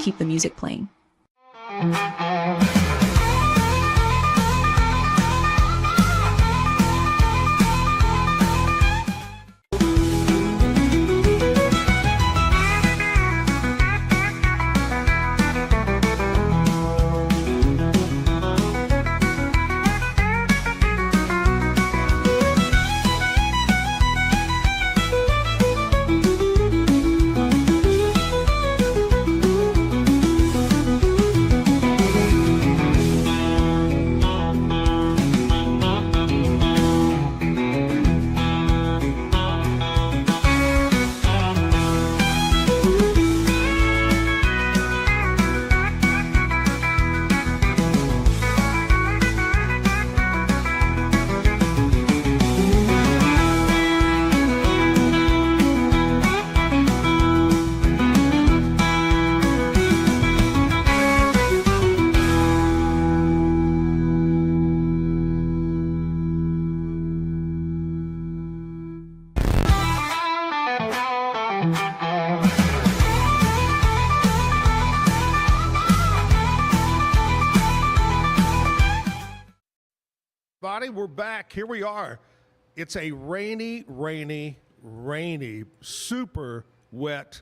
keep the music playing. We're back. Here we are. It's a rainy, super wet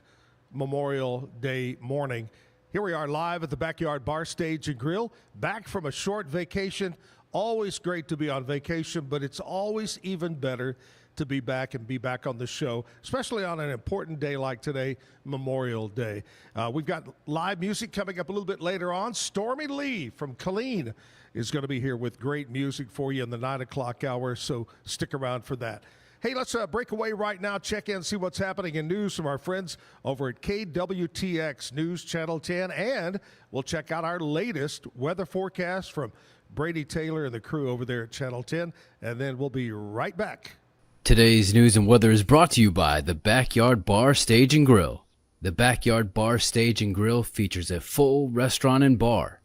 Memorial Day morning. Here we are live at the Backyard Bar Stage and Grill, back from a short vacation. Always great to be on vacation, but it's always even better to be back on the show, especially on an important day like today, Memorial Day. We've got live music coming up a little bit later on. Stormy Lee from Killeen is going to be here with great music for you in the 9 o'clock hour, so stick around for that. Hey, let's break away right now, check in, see what's happening in news from our friends over at KWTX News Channel 10, and we'll check out our latest weather forecast from Brady Taylor and the crew over there at Channel 10, and then we'll be right back. Today's news and weather is brought to you by the Backyard Bar Stage and Grill. The Backyard Bar Stage and Grill features a full restaurant and bar,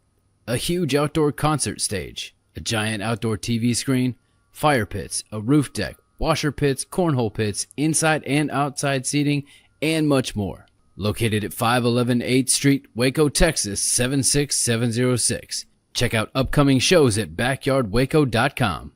a huge outdoor concert stage, a giant outdoor TV screen, fire pits, a roof deck, washer pits, cornhole pits, inside and outside seating, and much more. Located at 511 8th Street, Waco, Texas 76706. Check out upcoming shows at backyardwaco.com.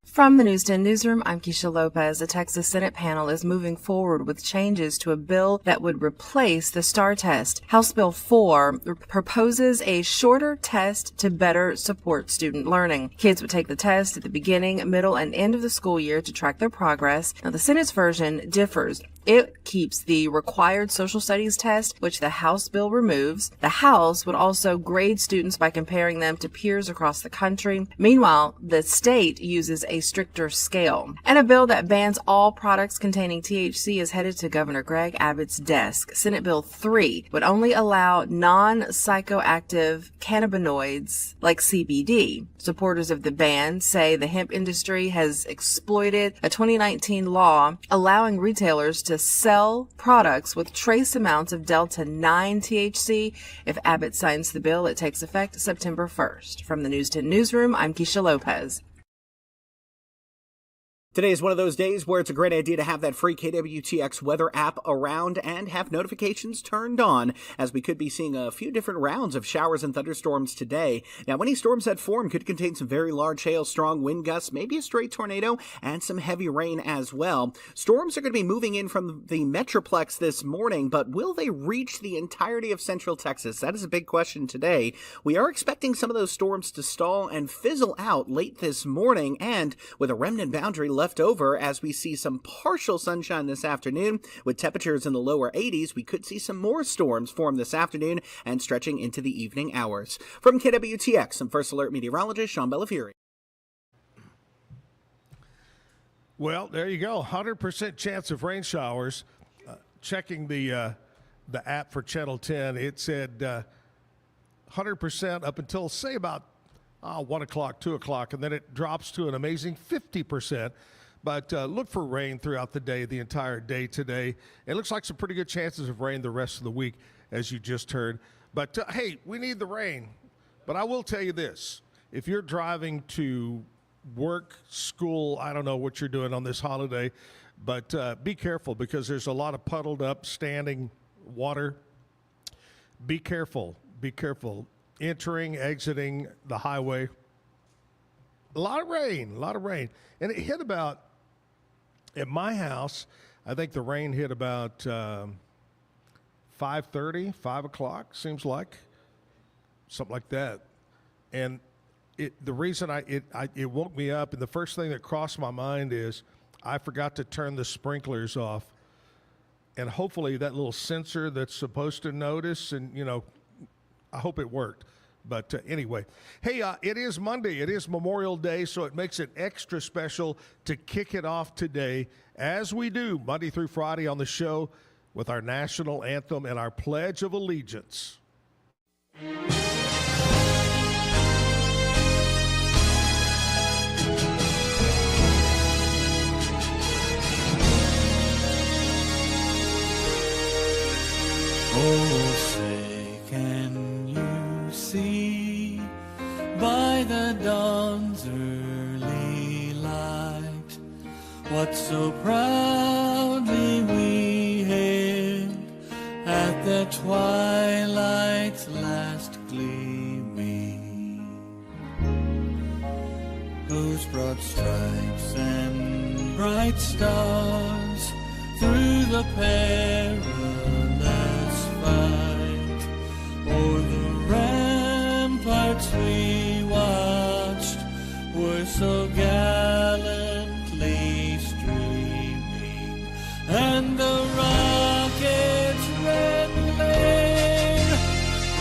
From the News 10 Newsroom, I'm Keisha Lopez. The Texas Senate panel is moving forward with changes to a bill that would replace the STAR test. House Bill 4 proposes a shorter test to better support student learning. Kids would take the test at the beginning, middle, and end of the school year to track their progress. Now, the Senate's version differs. It keeps the required social studies test, which the House bill removes. The House would also grade students by comparing them to peers across the country. Meanwhile, the state uses a stricter scale. And a bill that bans all products containing THC is headed to Governor Greg Abbott's desk. Senate Bill 3 would only allow non-psychoactive cannabinoids like CBD. Supporters of the ban say the hemp industry has exploited a 2019 law allowing retailers to sell products with trace amounts of Delta-9 THC. If Abbott signs the bill, it takes effect September 1st. From the News 10 Newsroom, I'm Keisha Lopez. Today is one of those days where it's a great idea to have that free KWTX weather app around and have notifications turned on, as we could be seeing a few different rounds of showers and thunderstorms today. Now, any storms that form could contain some very large hail, strong wind gusts, maybe a stray tornado, and some heavy rain as well. Storms are going to be moving in from the Metroplex this morning, but will they reach the entirety of central Texas? That is a big question today. We are expecting some of those storms to stall and fizzle out late this morning, and with a remnant boundary left over as we see some partial sunshine this afternoon. With temperatures in the lower 80s, we could see some more storms form this afternoon and stretching into the evening hours. From KWTX, I'm First Alert meteorologist Sean Bellafiore. Well, there you go. 100% chance of rain showers. Checking the app for Channel 10, it said 100% up until, say, about 1 o'clock, 2 o'clock, and then it drops to an amazing 50%. But look for rain throughout the day, the entire day today. It looks like some pretty good chances of rain the rest of the week, as you just heard. But, hey, we need the rain. But I will tell you this. If you're driving to work, school, I don't know what you're doing on this holiday, but be careful because there's a lot of puddled up standing water. be careful. Be careful. Entering, exiting the highway. A lot of rain. And it hit about, at my house, I think the rain hit about 5:30, 5 o'clock, seems like. Something like that. And the reason it woke me up, and the first thing that crossed my mind is I forgot to turn the sprinklers off. And hopefully that little sensor that's supposed to notice, and, I hope it worked. But anyway, hey, it is Monday. It is Memorial Day, so it makes it extra special to kick it off today, as we do Monday through Friday on the show, with our national anthem and our Pledge of Allegiance. Oh, say, can you see by the dawn's early light what so proudly we hailed at the twilight's last gleaming, whose broad stripes and bright stars through the perilous fight o'er the ramparts we watched were so gallantly streaming, and the rocket's red glare,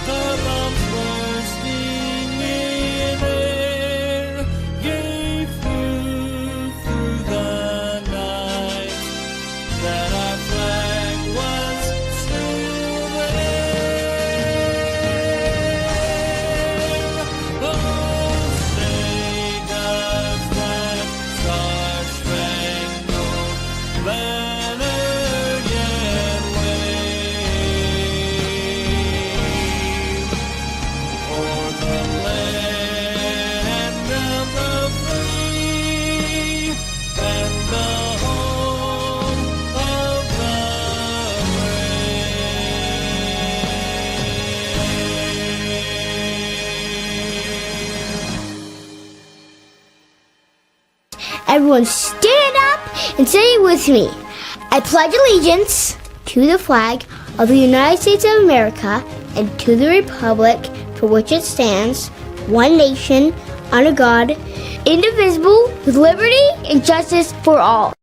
the bombs bursting in air, gave proof through the night that our flag was still there. Oh, say does that star-spangled banner yet wave o'er the land of the free and the home of the brave. Everyone stand up and say it with me. I pledge allegiance to the flag of the United States of America and to the republic for which it stands, one nation, under God, indivisible, with liberty and justice for all.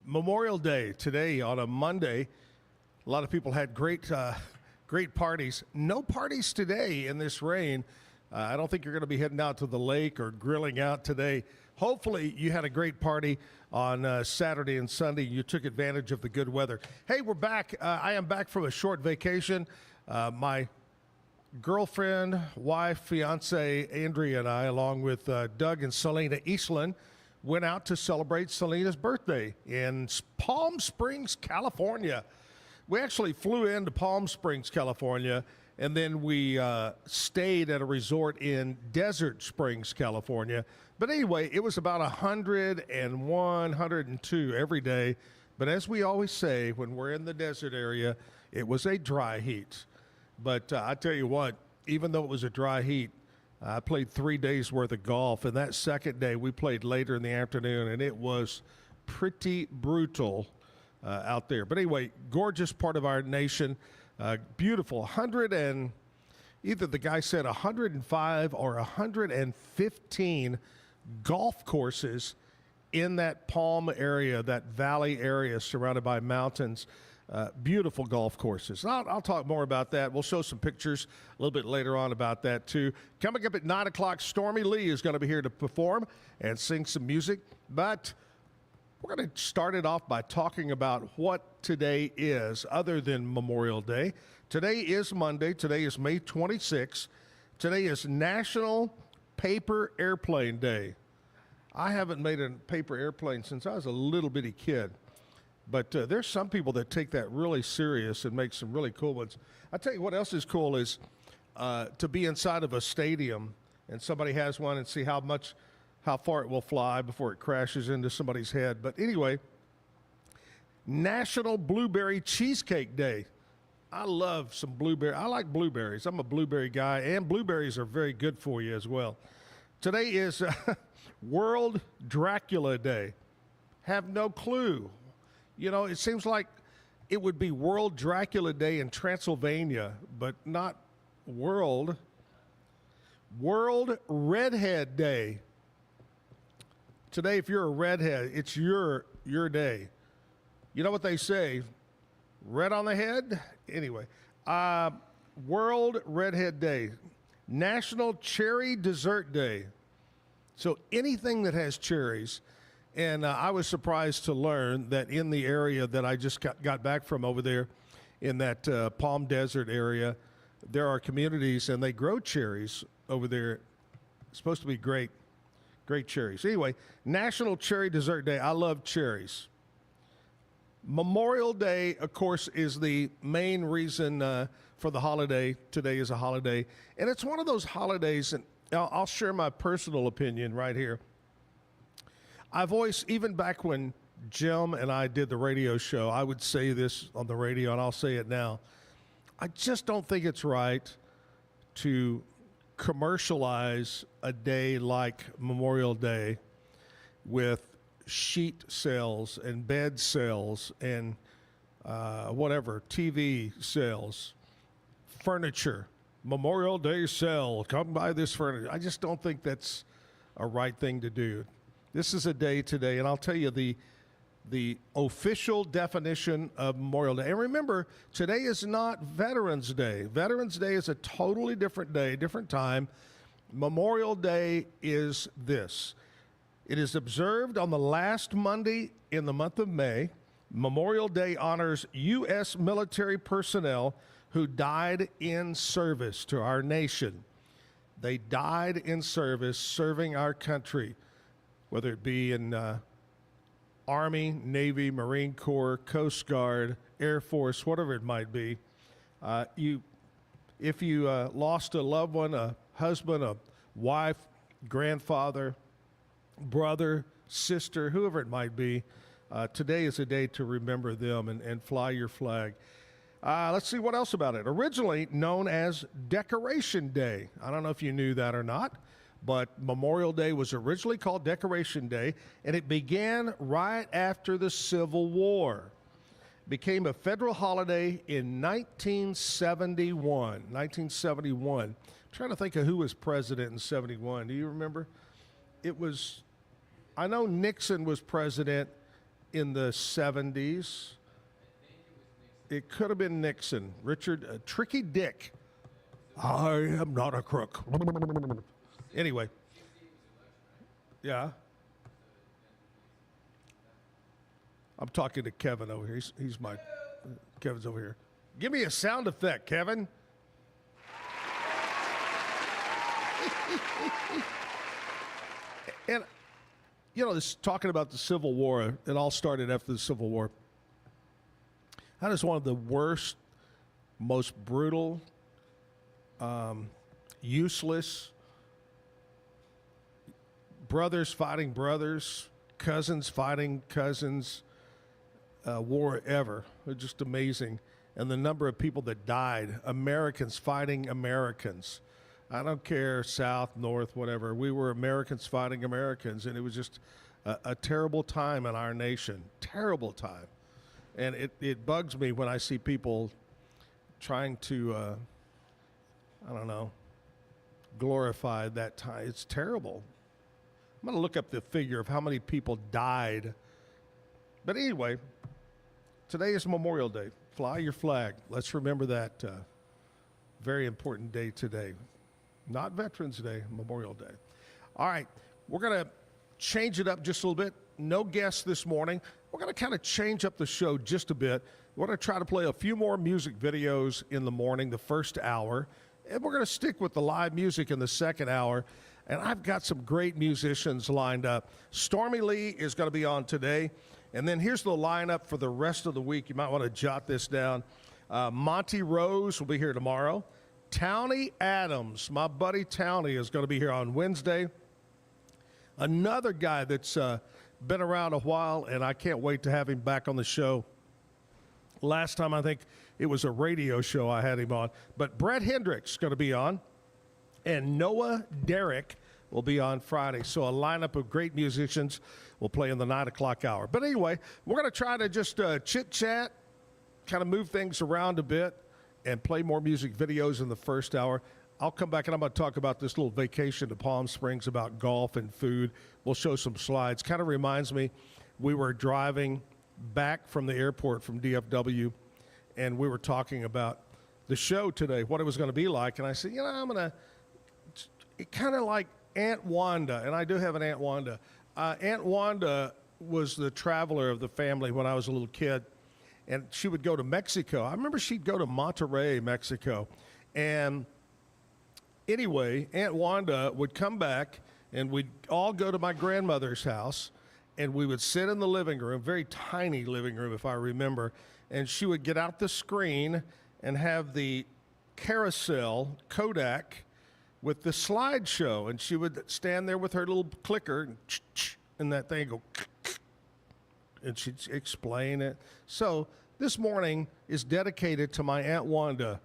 Memorial Day today on a Monday. A lot of people had great parties. No parties today in this rain. I don't think you're going to be heading out to the lake or grilling out today. Hopefully you had a great party on Saturday and Sunday. You took advantage of the good weather. Hey, we're back. I am back from a short vacation. My girlfriend, wife, fiance, Andrea, and I, along with Doug and Selena Eastland, went out to celebrate Selena's birthday in Palm Springs, California. We actually flew into Palm Springs, California, and then we stayed at a resort in Desert Springs, California. But anyway, it was about 101, 102 every day. But as we always say, when we're in the desert area, it was a dry heat. But I tell you what, even though it was a dry heat, I played 3 days worth of golf. And that second day, we played later in the afternoon, and it was pretty brutal out there. But anyway, gorgeous part of our nation. Beautiful. Either the guy said 105 or 115 golf courses in that Palm area, that valley area surrounded by mountains. Beautiful golf courses. I'll talk more about that. We'll show some pictures a little bit later on about that too. Coming up at 9 o'clock, Stormy Lee is going to be here to perform and sing some music. But we're going to start it off by talking about what today is other than Memorial Day. Today is Monday. Today is May 26th. Today is National Paper Airplane Day. I haven't made a paper airplane since I was a little bitty kid. But there's some people that take that really serious and make some really cool ones. I tell you what else is cool is to be inside of a stadium and somebody has one and see how far it will fly before it crashes into somebody's head. But anyway, National Blueberry Cheesecake Day. I love some blueberry. I like blueberries. I'm a blueberry guy, and blueberries are very good for you as well. Today is World Dracula Day. Have no clue. You know, it seems like it would be World Dracula Day in Transylvania, but not World Redhead Day. Today, if you're a redhead, it's your day. You know what they say? Red on the head? Anyway, World Redhead Day. National Cherry Dessert Day. So anything that has cherries. And I was surprised to learn that in the area that I just got back from over there in that Palm Desert area, there are communities and they grow cherries over there. It's supposed to be great cherries. Anyway, National Cherry Dessert Day. I love cherries. Memorial Day, of course, is the main reason for the holiday. Today is a holiday. And it's one of those holidays, and I'll share my personal opinion right here. I've always, even back when Jim and I did the radio show, I would say this on the radio, and I'll say it now. I just don't think it's right to commercialize a day like Memorial Day with sheet sales and bed sales and whatever, TV sales, furniture, Memorial Day sale, come buy this furniture. I just don't think that's a right thing to do. This is a day today, and I'll tell you the official definition of Memorial Day. And remember, today is not Veterans Day. Veterans Day is a totally different day, different time. Memorial Day is this. It is observed on the last Monday in the month of May. Memorial Day honors U.S. military personnel who died in service to our nation. They died in service, serving our country, whether it be in Army, Navy, Marine Corps, Coast Guard, Air Force, whatever it might be. If you lost a loved one, a husband, a wife, grandfather, brother, sister, whoever it might be, today is a day to remember them and fly your flag. Let's see what else about it. Originally known as Decoration Day. I don't know if you knew that or not, but Memorial Day was originally called Decoration Day, and it began right after the Civil War. It became a federal holiday in 1971. 1971. I'm trying to think of who was president in 71. Do you remember? It was, I know Nixon was president in the 70s. It could have been Nixon. Richard, Tricky Dick. I am not a crook. Anyway. Yeah. I'm talking to Kevin over here. He's my, Kevin's over here. Give me a sound effect, Kevin. And, you know, this talking about the Civil War, it all started after the Civil War. That is one of the worst, most brutal, useless, brothers fighting brothers, cousins fighting cousins, war ever. It's just amazing. And the number of people that died, Americans fighting Americans. I don't care, South, North, whatever. We were Americans fighting Americans, and it was just a terrible time in our nation. Terrible time. And it bugs me when I see people trying to, I don't know, glorify that time. It's terrible. I'm going to look up the figure of how many people died. But anyway, today is Memorial Day. Fly your flag. Let's remember that very important day today. Not Veterans Day, Memorial Day. All right, we're going to change it up just a little bit. No guests this morning. We're going to kind of change up the show just a bit. We're going to try to play a few more music videos in the morning, the first hour, and we're going to stick with the live music in the second hour. And I've got some great musicians lined up. Stormy Lee is going to be on today. And then here's the lineup for the rest of the week. You might want to jot this down. Monty Rose will be here tomorrow. Townie Adams, my buddy Townie, is going to be here on Wednesday. Another guy that's been around a while, and I can't wait to have him back on the show. Last time I think it was a radio show I had him on. But Brett Hendricks is going to be on, and Noah Derrick will be on Friday. So a lineup of great musicians will play in the 9 o'clock hour. But anyway, we're going to try to just chit-chat, kind of move things around a bit, and play more music videos in the first hour. I'll come back and I'm going to talk about this little vacation to Palm Springs, about golf and food. We'll show some slides. Kind of reminds me, we were driving back from the airport from DFW, and we were talking about the show today, what it was going to be like. And I said, I'm going to, kind of like Aunt Wanda, and I do have an Aunt Wanda. Aunt Wanda was the traveler of the family when I was a little kid, and she would go to Mexico. I remember she'd go to Monterrey, Mexico. And anyway, Aunt Wanda would come back, and we'd all go to my grandmother's house, and we would sit in the living room, very tiny living room if I remember, and she would get out the screen and have the carousel Kodak with the slideshow, and she would stand there with her little clicker, and that thing go, and she'd explain it. So this morning is dedicated to my Aunt Wanda,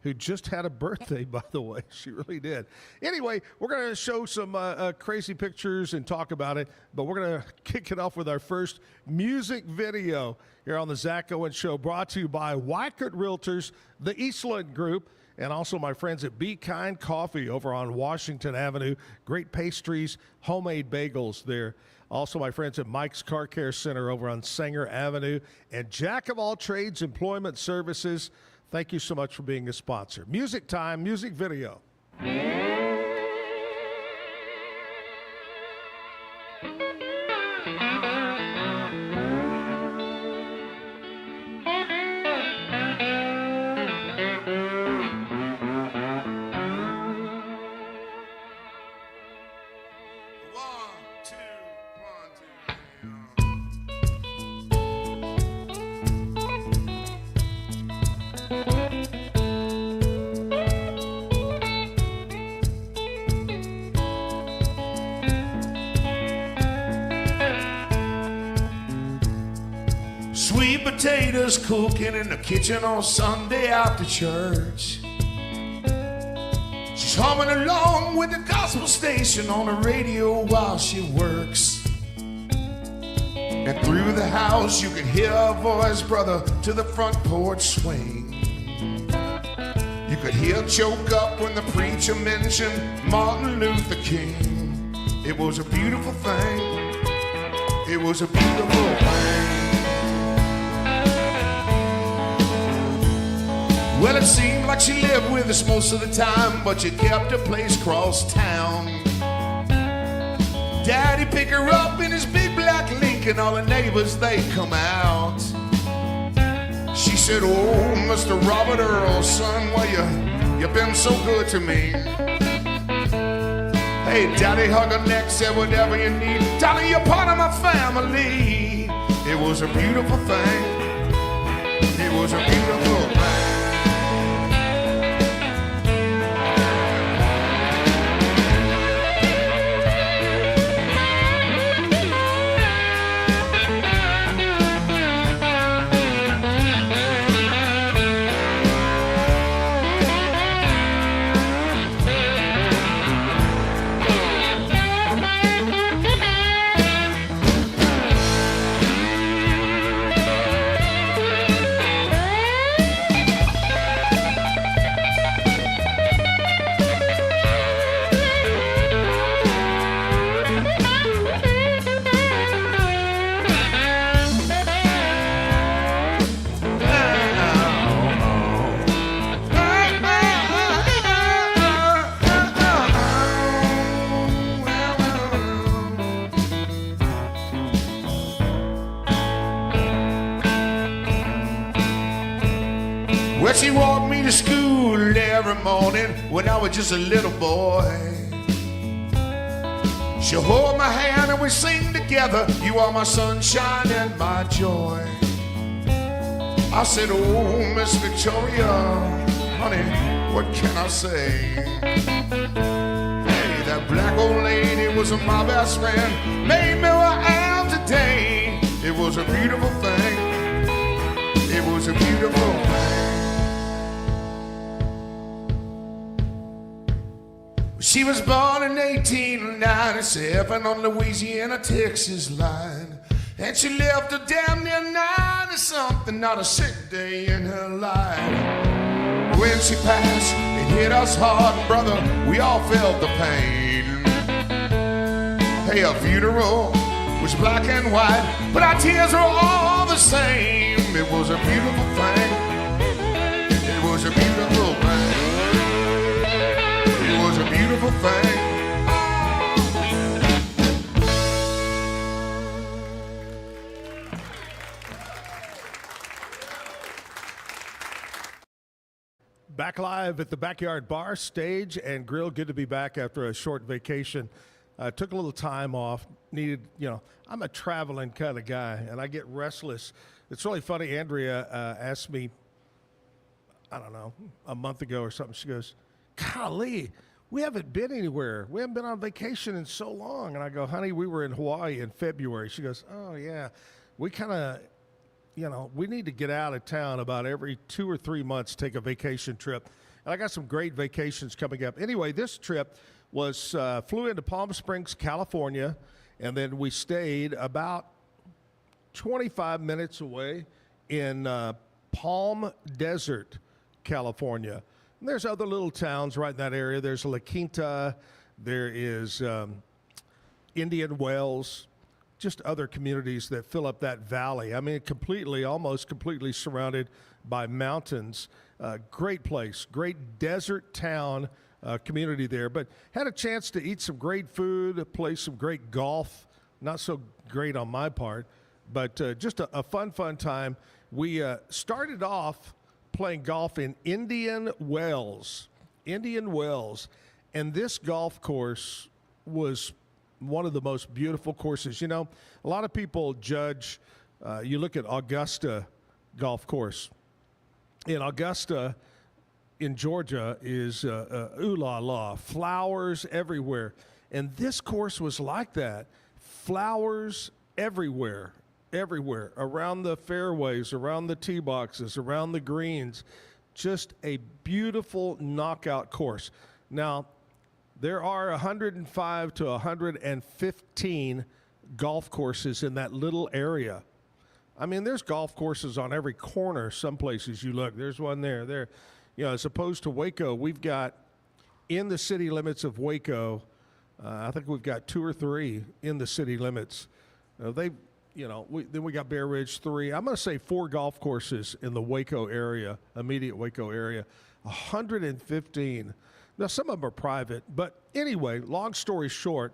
who just had a birthday, by the way. She really did. Anyway, we're going to show some crazy pictures and talk about it, but we're going to kick it off with our first music video here on the Zack Owen Show, brought to you by Waco Realtors, the Eastland Group, and also my friends at Be Kind Coffee over on Washington Avenue. Great pastries, homemade bagels there. Also my friends at Mike's Car Care Center over on Sanger Avenue, and Jack of All Trades Employment Services. Thank you so much for being a sponsor. Music time, music video. Sweet potatoes cooking in the kitchen on Sunday after church. She's humming along with the gospel station on the radio while she works. And through the house you can hear her voice, brother, to the front porch swing. You could hear her choke up when the preacher mentioned Martin Luther King. It was a beautiful thing. It was a beautiful thing. Well, it seemed like she lived with us most of the time, but she kept her place cross town. Daddy picked her up in his big black Lincoln, all the neighbors, they come out. She said, oh, Mr. Robert Earl, son, well, you've been so good to me. Hey, Daddy hugged her neck, said, whatever you need, darling, you're part of my family. It was a beautiful thing. It was a beautiful thing. Well, she walked me to school every morning when I was just a little boy. She'll hold my hand and we sing together, you are my sunshine and my joy. I said, oh, Miss Victoria, honey, what can I say? Hey, that black old lady was my best friend, made me who I am today. It was a beautiful thing. It was a She was born in 1897 on Louisiana-Texas line. And she lived to damn near 90-something, not a sick day in her life. When she passed, it hit us hard, brother, we all felt the pain. Hey, her funeral was black and white, but our tears were all the same. It was a beautiful thing. It was a beautiful thing. It was a beautiful thing. Back live at the Backyard Bar, Stage, and Grill. Good to be back after a short vacation. Took a little time off. Needed, I'm a traveling kind of guy, and I get restless. It's really funny. Andrea asked me, I don't know, a month ago or something. She goes, golly, we haven't been anywhere. We haven't been on vacation in so long. And I go, honey, we were in Hawaii in February. She goes, oh, yeah. We kind of, we need to get out of town about every 2 or 3 months, take a vacation trip. And I got some great vacations coming up. Anyway, this trip was flew into Palm Springs, California, and then we stayed about 25 minutes away in Palm Desert, California. And there's other little towns right in that area. There's La Quinta, there is Indian Wells, just other communities that fill up that valley. I mean, almost completely surrounded by mountains. Great place, great desert town community there. But had a chance to eat some great food, play some great golf. Not so great on my part, but just a fun time. We started off playing golf in Indian Wells, and this golf course was one of the most beautiful courses. A lot of people judge, you look at Augusta golf course. In Augusta, in Georgia, is ooh la la, flowers everywhere. And this course was like that. Flowers everywhere, around the fairways, around the tee boxes, around the greens. Just a beautiful knockout course. Now, there are 105 to 115 golf courses in that little area. I mean, there's golf courses on every corner. Some places you look, there's one there. As opposed to Waco, we've got in the city limits of Waco, I think we've got 2 or 3 in the city limits. Then we got Bear Ridge 3. I'm going to say 4 golf courses in the Waco area, immediate Waco area. 115. Now, some of them are private, but anyway, long story short,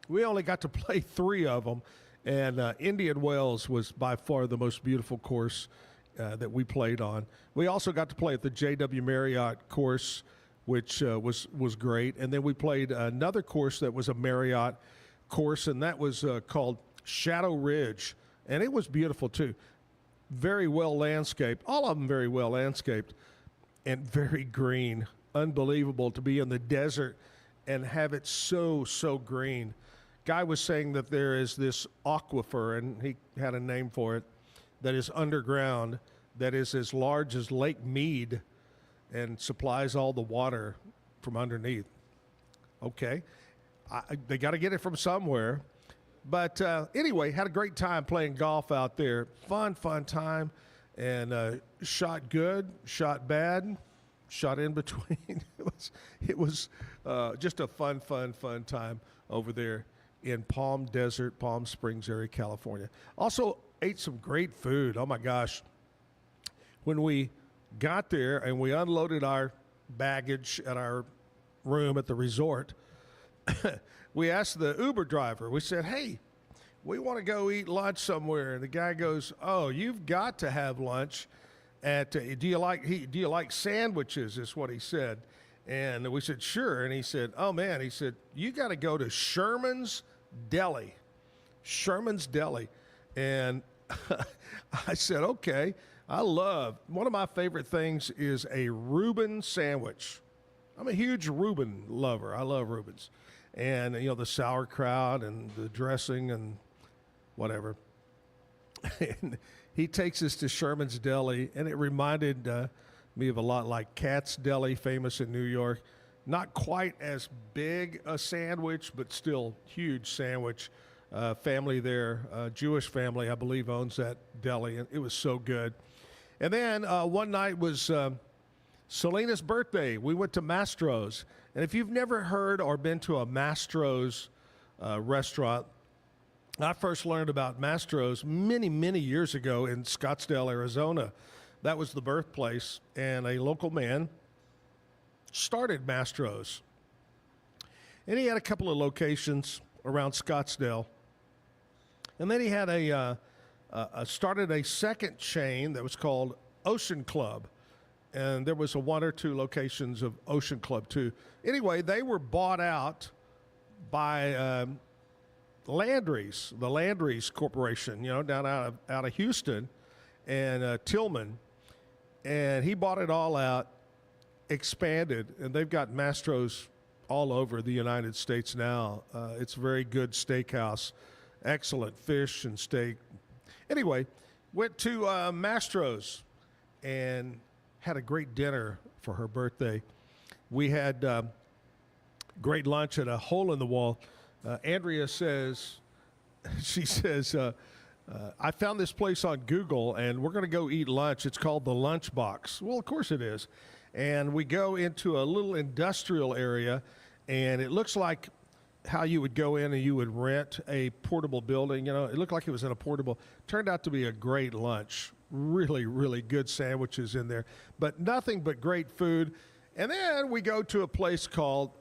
we only got to play 3 of them, and Indian Wells was by far the most beautiful course that we played on. We also got to play at the JW Marriott course, which was great, and then we played another course that was a Marriott course, and that was called Shadow Ridge, and it was beautiful too. Very well landscaped, all of them very well landscaped, and very green. Unbelievable to be in the desert and have it so green. Guy was saying that there is this aquifer, and he had a name for it, that is underground, that is as large as Lake Mead and supplies all the water from underneath. Okay, they got to get it from somewhere. But anyway, had a great time playing golf out there. Fun time, and shot good, shot bad, shot in between. It was just a fun time over there in Palm Desert, Palm Springs area, California. Also ate some great food. Oh my gosh. When we got there and we unloaded our baggage at our room at the resort, we asked the Uber driver, we said, hey, we want to go eat lunch somewhere. And the guy goes, oh, you've got to have lunch at, do you like sandwiches, is what he said. And we said, sure. And he said, oh man, he said, you got to go to Sherman's Deli. And I said, okay. One of my favorite things is a Reuben sandwich. I'm a huge Reuben lover. I love Reubens. And, the sauerkraut and the dressing and whatever. And he takes us to Sherman's Deli, and it reminded me of a lot like Katz's Deli, famous in New York. not quite as big a sandwich, but still huge sandwich. Family there, Jewish family, I believe, owns that deli, and it was so good. And then one night was Selena's birthday. We went to Mastro's. And if you've never heard or been to a Mastro's restaurant, I first learned about Mastro's many, many years ago in Scottsdale, Arizona. That was the birthplace, and a local man started Mastro's. And he had a couple of locations around Scottsdale. And then he had started a second chain that was called Ocean Club. And there was one or two locations of Ocean Club too. Anyway, they were bought out by Landry's, the Landry's Corporation, down out of Houston and Tillman. And he bought it all out, expanded, and they've got Mastro's all over the United States now. It's a very good steakhouse, excellent fish and steak. Anyway, went to Mastro's and had a great dinner for her birthday. We had great lunch at a hole in the wall. Andrea says, I found this place on Google, and we're going to go eat lunch. It's called the Lunch Box. Well, of course it is. And we go into a little industrial area, and it looks like how you would go in and you would rent a portable building. It looked like it was in a portable. Turned out to be a great lunch. Really, really good sandwiches in there, but nothing but great food. And then we go to a place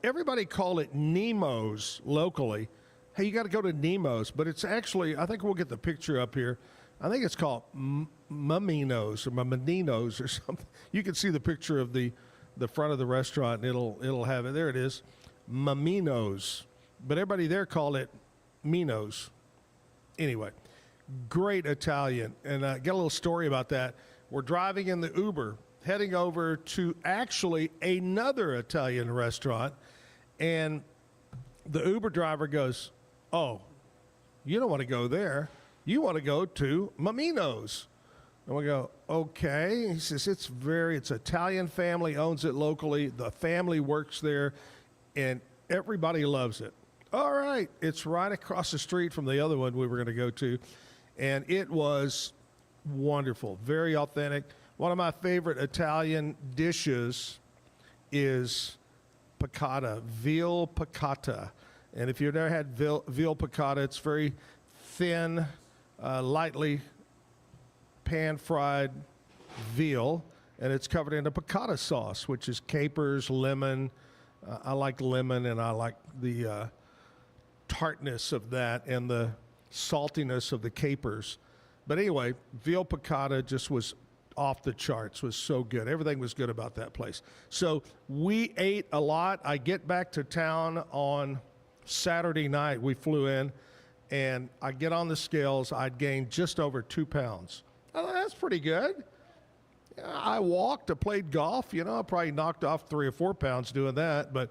everybody call it Nemo's locally. Hey, you got to go to Nemo's, but it's actually, I think we'll get the picture up here. I think it's called Mamino's or Mamininos or something. You can see the picture of the front of the restaurant, and it'll have it. There it is, Mamino's. But everybody there called it Minos. Anyway, great Italian. And I got a little story about that. We're driving in the Uber, heading over to actually another Italian restaurant, and the Uber driver goes, "Oh, you don't want to go there. You want to go to Mamino's." And we go, "Okay." He says, it's Italian family owns it locally. The family works there, and everybody loves it. All right. It's right across the street from the other one we were going to go to, and it was wonderful, very authentic. One of my favorite Italian dishes is piccata, veal piccata. And if you've never had veal piccata, it's very thin, lightly pan-fried veal, and it's covered in a piccata sauce, which is capers, lemon. I like lemon, and I like the tartness of that and the saltiness of the capers. But anyway, veal piccata just was off the charts, was so good. Everything was good about that place. So we ate a lot. I get back to town on Saturday night. We flew in, and I get on the scales. I'd gained just over 2 pounds. I thought, that's pretty good. I walked, I played golf. I probably knocked off 3 or 4 pounds doing that. But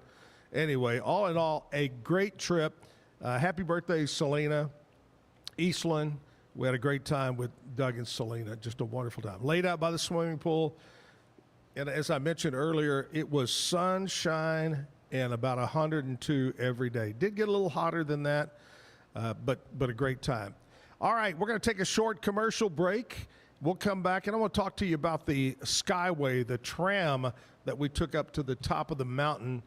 anyway, all in all, a great trip. Happy birthday, Selena Eastland. We had a great time with Doug and Selena. Just a wonderful time. Laid out by the swimming pool. And as I mentioned earlier, it was sunshine and about 102 every day. Did get a little hotter than that, but a great time. All right, we're going to take a short commercial break. We'll come back, and I want to talk to you about the Skyway, the tram that we took up to the top of the mountain.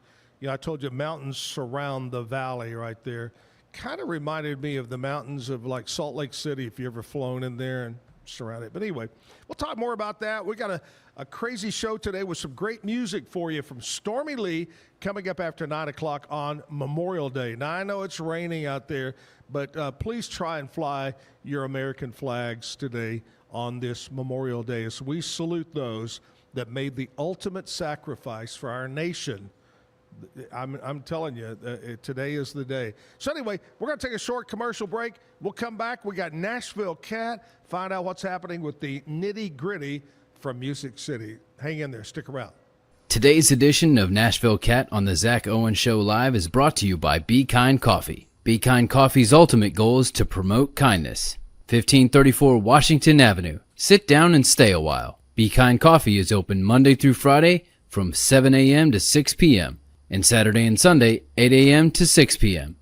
I told you mountains surround the valley right there. Kind of reminded me of the mountains of like Salt Lake City, if you ever flown in there and surrounded. But anyway, we'll talk more about that. We got a crazy show today with some great music for you from Stormy Lee coming up after 9 o'clock on Memorial Day. Now, I know it's raining out there, but please try and fly your American flags today on this Memorial Day as we salute those that made the ultimate sacrifice for our nation. I'm telling you, today is the day. So anyway, we're going to take a short commercial break. We'll come back. We got Nashville Cat. Find out what's happening with the nitty-gritty from Music City. Hang in there. Stick around. Today's edition of Nashville Cat on the Zack Owen Show Live is brought to you by Be Kind Coffee. Be Kind Coffee's ultimate goal is to promote kindness. 1534 Washington Avenue. Sit down and stay a while. Be Kind Coffee is open Monday through Friday from 7 a.m. to 6 p.m. and Saturday and Sunday, 8 a.m. to 6 p.m.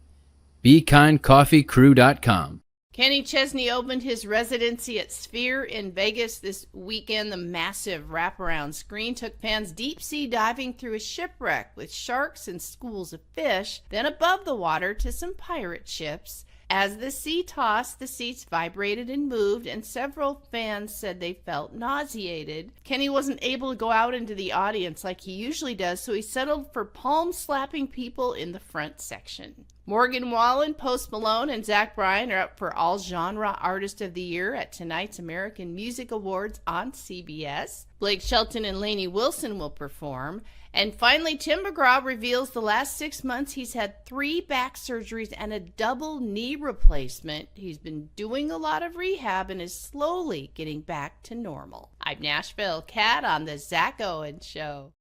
BeKindCoffeeCrew.com. Kenny Chesney opened his residency at Sphere in Vegas this weekend. The massive wraparound screen took fans deep-sea diving through a shipwreck with sharks and schools of fish, then above the water to some pirate ships. As the sea tossed, the seats vibrated and moved, and several fans said they felt nauseated. Kenny wasn't able to go out into the audience like he usually does, so he settled for palm-slapping people in the front section. Morgan Wallen, Post Malone, and Zach Bryan are up for All Genre Artist of the Year at tonight's American Music Awards on CBS. Blake Shelton and Lainey Wilson will perform. And finally, Tim McGraw reveals the last 6 months he's had 3 back surgeries and a double knee replacement. He's been doing a lot of rehab and is slowly getting back to normal. I'm Nashville Cat on the Zack Owen Show.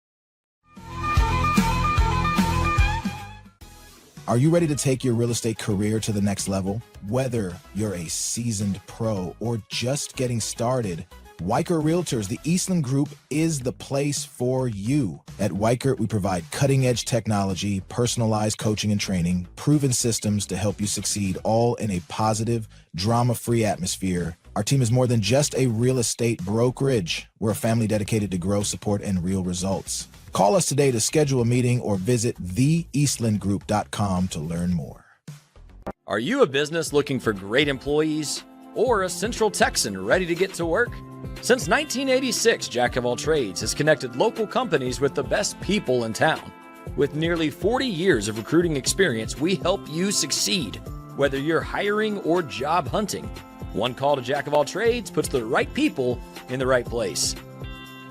Are you ready to take your real estate career to the next level? Whether you're a seasoned pro or just getting started, Weichert Realtors, the Eastland Group, is the place for you. At Weichert, we provide cutting-edge technology, personalized coaching and training, proven systems to help you succeed, all in a positive, drama-free atmosphere. Our team is more than just a real estate brokerage. We're a family dedicated to growth, support, and real results. Call us today to schedule a meeting or visit theeastlandgroup.com to learn more. Are you a business looking for great employees or a Central Texan ready to get to work? Since 1986, Jack of All Trades has connected local companies with the best people in town. With nearly 40 years of recruiting experience, we help you succeed, whether you're hiring or job hunting. One call to Jack of All Trades puts the right people in the right place.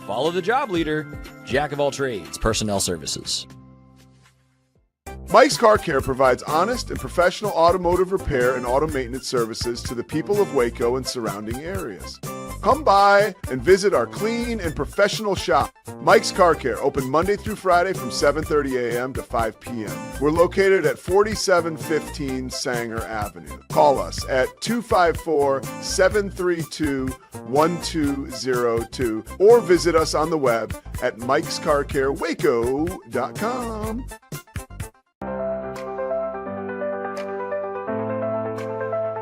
Follow the job leader, Jack of All Trades Personnel Services. Mike's Car Care provides honest and professional automotive repair and auto maintenance services to the people of Waco and surrounding areas. Come by and visit our clean and professional shop. Mike's Car Care, open Monday through Friday from 7:30 a.m. to 5 p.m. We're located at 4715 Sanger Avenue. Call us at 254-732-1202 or visit us on the web at mikescarcarewaco.com.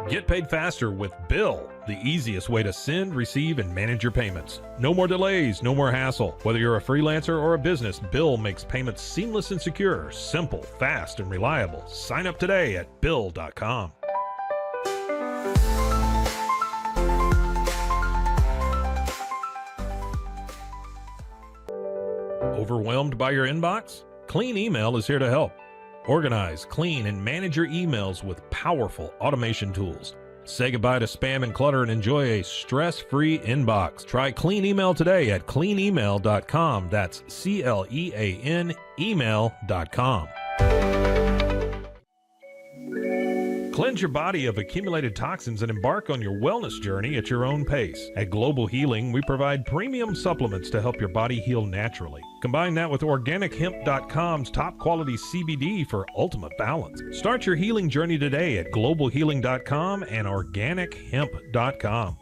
Get paid faster with Bill, the easiest way to send, receive, and manage your payments. No more delays, no more hassle. Whether you're a freelancer or a business, Bill makes payments seamless and secure, simple, fast, and reliable. Sign up today at Bill.com. Overwhelmed by your inbox? Clean Email is here to help. Organize, clean, and manage your emails with powerful automation tools. Say goodbye to spam and clutter and enjoy a stress-free inbox. Try Clean Email today at cleanemail.com. That's CLEAN email.com. Cleanse your body of accumulated toxins and embark on your wellness journey at your own pace. At Global Healing, we provide premium supplements to help your body heal naturally. Combine that with OrganicHemp.com's top quality CBD for ultimate balance. Start your healing journey today at GlobalHealing.com and OrganicHemp.com.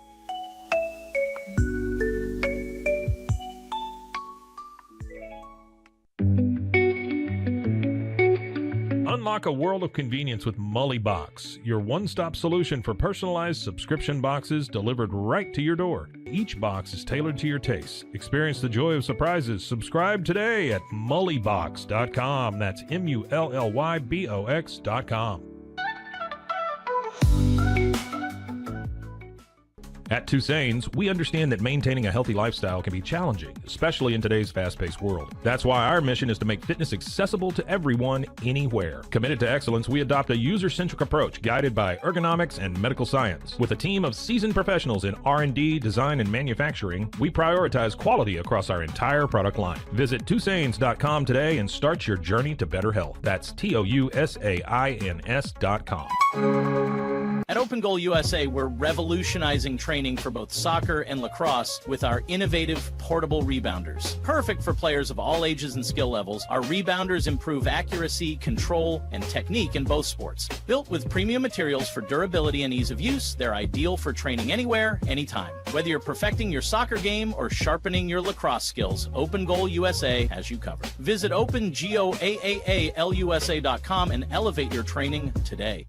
Unlock a world of convenience with Mully Box, your one-stop solution for personalized subscription boxes delivered right to your door. Each box is tailored to your taste. Experience the joy of surprises. Subscribe today at mullybox.com. That's MULLYBOX.com. At Tusain's, we understand that maintaining a healthy lifestyle can be challenging, especially in today's fast-paced world. That's why our mission is to make fitness accessible to everyone, anywhere. Committed to excellence, we adopt a user-centric approach guided by ergonomics and medical science. With a team of seasoned professionals in R&D, design, and manufacturing, we prioritize quality across our entire product line. Visit Tusains.com today and start your journey to better health. That's TOUSAINS.com. At Open Goal USA, we're revolutionizing training for both soccer and lacrosse with our innovative portable rebounders. Perfect for players of all ages and skill levels, our rebounders improve accuracy, control, and technique in both sports. Built with premium materials for durability and ease of use, they're ideal for training anywhere, anytime. Whether you're perfecting your soccer game or sharpening your lacrosse skills, Open Goal USA has you covered. Visit OpenGoAAALUSA.com and elevate your training today.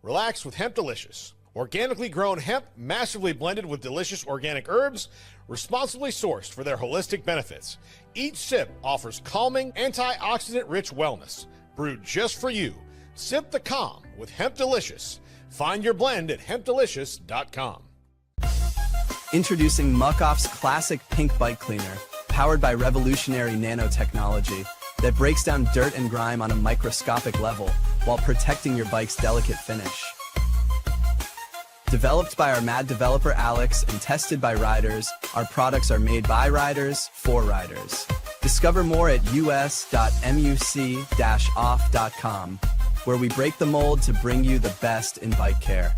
Relax with Hemp Delicious. Organically grown hemp, massively blended with delicious organic herbs, responsibly sourced for their holistic benefits. Each sip offers calming, antioxidant-rich wellness. Brewed just for you. Sip the calm with Hemp Delicious. Find your blend at hempdelicious.com. Introducing Muck-Off's classic pink bike cleaner, powered by revolutionary nanotechnology that breaks down dirt and grime on a microscopic level while protecting your bike's delicate finish. Developed by our mad developer Alex and tested by riders, our products are made by riders for riders. Discover more at us.muc-off.com, where we break the mold to bring you the best in bike care.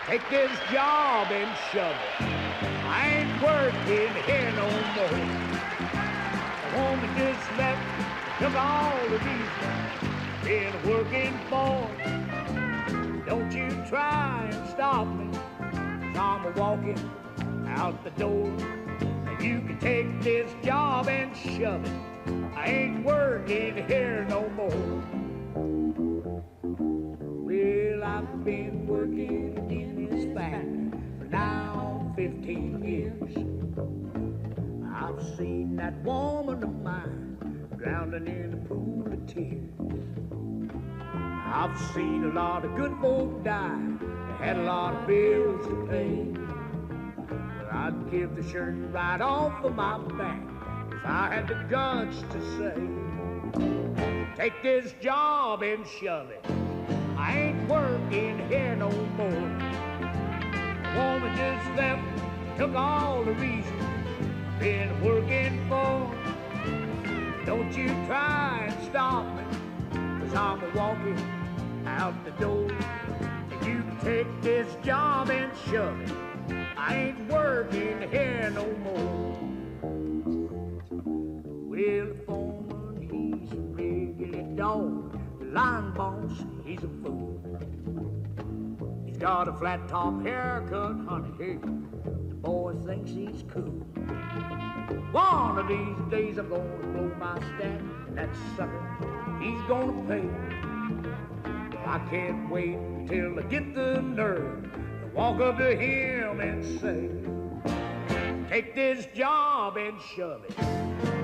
Take this job and shove it. I ain't working here no more. The woman just left, took all the reason been working for. Don't you try and stop me, 'cause I'm walking out the door. You can take this job and shove it. I ain't working here no more. Well, I've been working in this factory for now 15 years. I've seen that woman of mine drowning in a pool of tears. I've seen a lot of good folk die, they had a lot of bills to pay. But I'd give the shirt right off of my back if I had the guts to say, take this job and shove it. I ain't working here no more. The woman just left, took all the reason I've been working for. Don't you try and stop me, 'cause I'm walking out the door. And you can take this job and shove it. I ain't working here no more. Well, the foreman, he's a regular dog. The line boss, he's a fool. He's got a flat top haircut, honey, hey, the boy thinks he's cool. One of these days I'm gonna blow my stack, and that sucker, he's gonna pay. Well, I can't wait till I get the nerve to walk up to him and say, take this job and shove it.